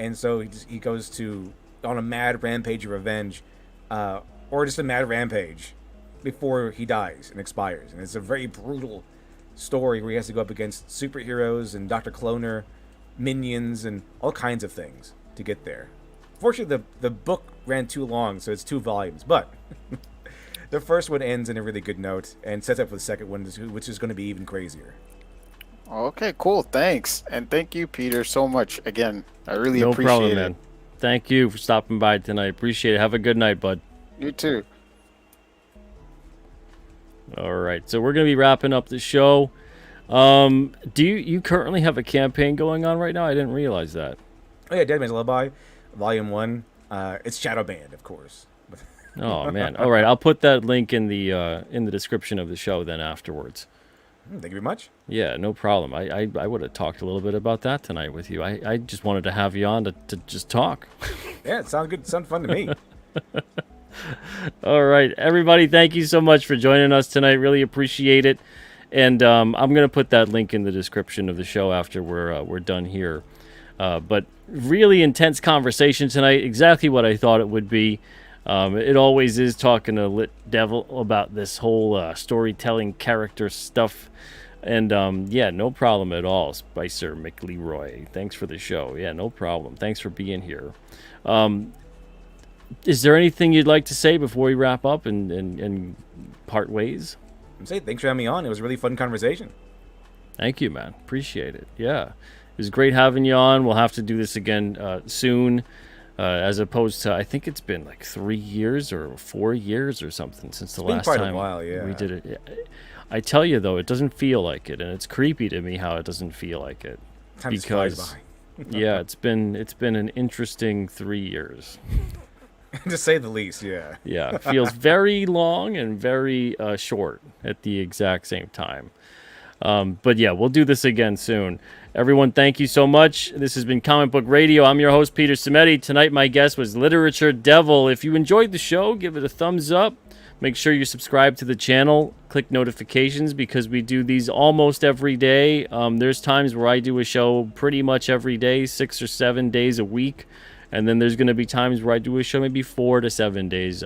And so he goes on a mad rampage of revenge, or just a mad rampage before he dies and expires. And it's a very brutal story where he has to go up against superheroes and Dr. Cloner, minions, and all kinds of things to get there. Fortunately, the book ran too long, so it's 2 volumes. But the first one ends in a really good note and sets up for the second one, which is going to be even crazier. Okay, cool. Thanks. And thank you, Peter, so much. Again, I really No appreciate problem, it. man. Thank you for stopping by tonight. Appreciate it. Have a good night, bud. You too. All right, so we're gonna be wrapping up the show. Do you currently have a campaign going on right now? I didn't realize that. Oh yeah, Dead Man's Lullaby, Volume 1. It's Shadow Band, of course. Oh man. All right, I'll put that link in the description of the show then afterwards. Thank you very much. Yeah, no problem. I would have talked a little bit about that tonight with you. I just wanted to have you on to just talk. Yeah, it sounds good. Sounds fun to me. All right, everybody, thank you so much for joining us tonight. Really appreciate it. And I'm going to put that link in the description of the show after we're done here. But really intense conversation tonight, exactly what I thought it would be. It always is talking to Lit Devil about this whole storytelling character stuff. And yeah, no problem at all, Spicer McLeroy. Thanks for the show. Yeah, no problem. Thanks for being here. Is there anything you'd like to say before we wrap up and part ways? Say thanks for having me on. It was a really fun conversation. Thank you, man. Appreciate it. Yeah, it was great having you on. We'll have to do this again soon, as opposed to, I think it's been like 3 years or 4 years or something since the last quite a time while, yeah. we did it. I tell you though, it doesn't feel like it, and it's creepy to me how it doesn't feel like it. Time just flies by. Yeah, it's been an interesting 3 years. To say the least, yeah. Yeah, it feels very long and very short at the exact same time. But yeah, we'll do this again soon. Everyone, thank you so much. This has been Comic Book Radio. I'm your host, Peter Cimetti. Tonight, my guest was Literature Devil. If you enjoyed the show, give it a thumbs up. Make sure you subscribe to the channel. Click notifications because we do these almost every day. There's times where I do a show pretty much every day, 6 or 7 days a week. And then there's going to be times where I do a show maybe 4 to 7 days,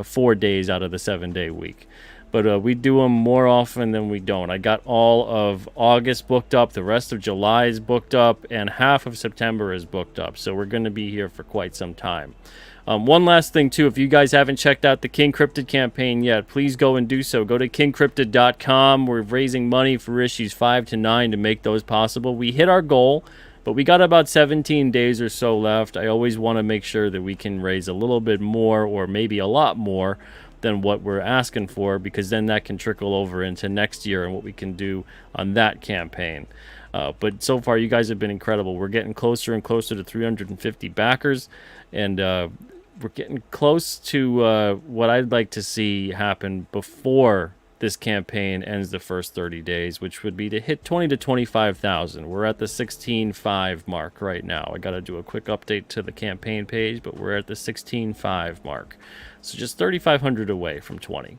4 days out of the 7-day week. But we do them more often than we don't. I got all of August booked up, the rest of July is booked up, and half of September is booked up. So we're going to be here for quite some time. One last thing, too. If you guys haven't checked out the King Cryptid campaign yet, please go and do so. Go to kingcryptid.com. We're raising money for issues 5 to 9 to make those possible. We hit our goal, but we got about 17 days or so left. I always want to make sure that we can raise a little bit more or maybe a lot more than what we're asking for, because then that can trickle over into next year and what we can do on that campaign. But so far, you guys have been incredible. We're getting closer and closer to 350 backers, and we're getting close to what I'd like to see happen before this campaign ends the first 30 days, which would be to hit 20 to 25,000. We're at the 16.5 mark right now. I got to do a quick update to the campaign page, but we're at the 16.5 mark. So just 3,500 away from 20.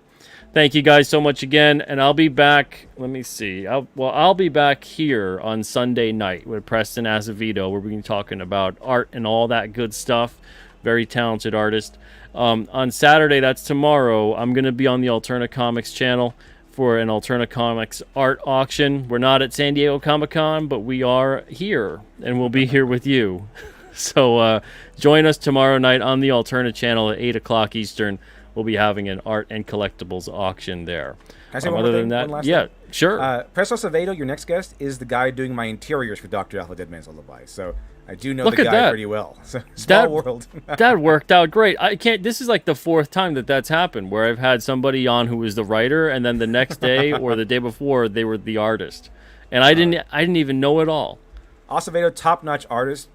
Thank you guys so much again, and I'll be back. Let me see. I'll be back here on Sunday night with Preston Acevedo, where we're going to be talking about art and all that good stuff. Very talented artist. On Saturday, that's tomorrow, I'm going to be on the Alterna Comics channel for an Alterna Comics art auction. We're not at San Diego Comic-Con, but we are here, and we'll be here with you. So join us tomorrow night on the Alterna channel at 8 o'clock Eastern. We'll be having an art and collectibles auction there. Can I say one more thing? One last yeah, thing? Sure. Presto Acevedo, your next guest, is the guy doing my interiors for Dr. Alpha Dead Man's Lullaby. So I do know Look the at guy that. pretty well. So small world. That worked out great. I can't. This is like the 4th time that's happened where I've had somebody on who was the writer, and then the next day or the day before they were the artist, and I didn't even know it all. Acevedo, top-notch artist,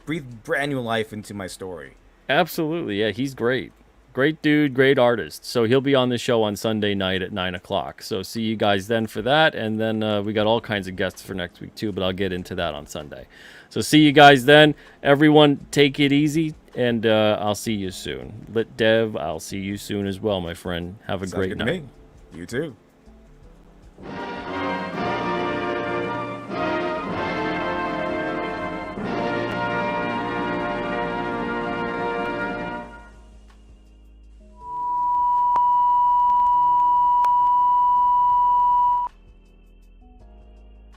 breathed brand new life into my story. Absolutely, yeah, he's great. Great dude, great artist. So he'll be on the show on Sunday night at 9 o'clock. So see you guys then for that. And then we got all kinds of guests for next week too, but I'll get into that on Sunday. So see you guys then. Everyone, take it easy, and I'll see you soon. Lit Dev, I'll see you soon as well, my friend. Have a Sounds great good night. to me. You too.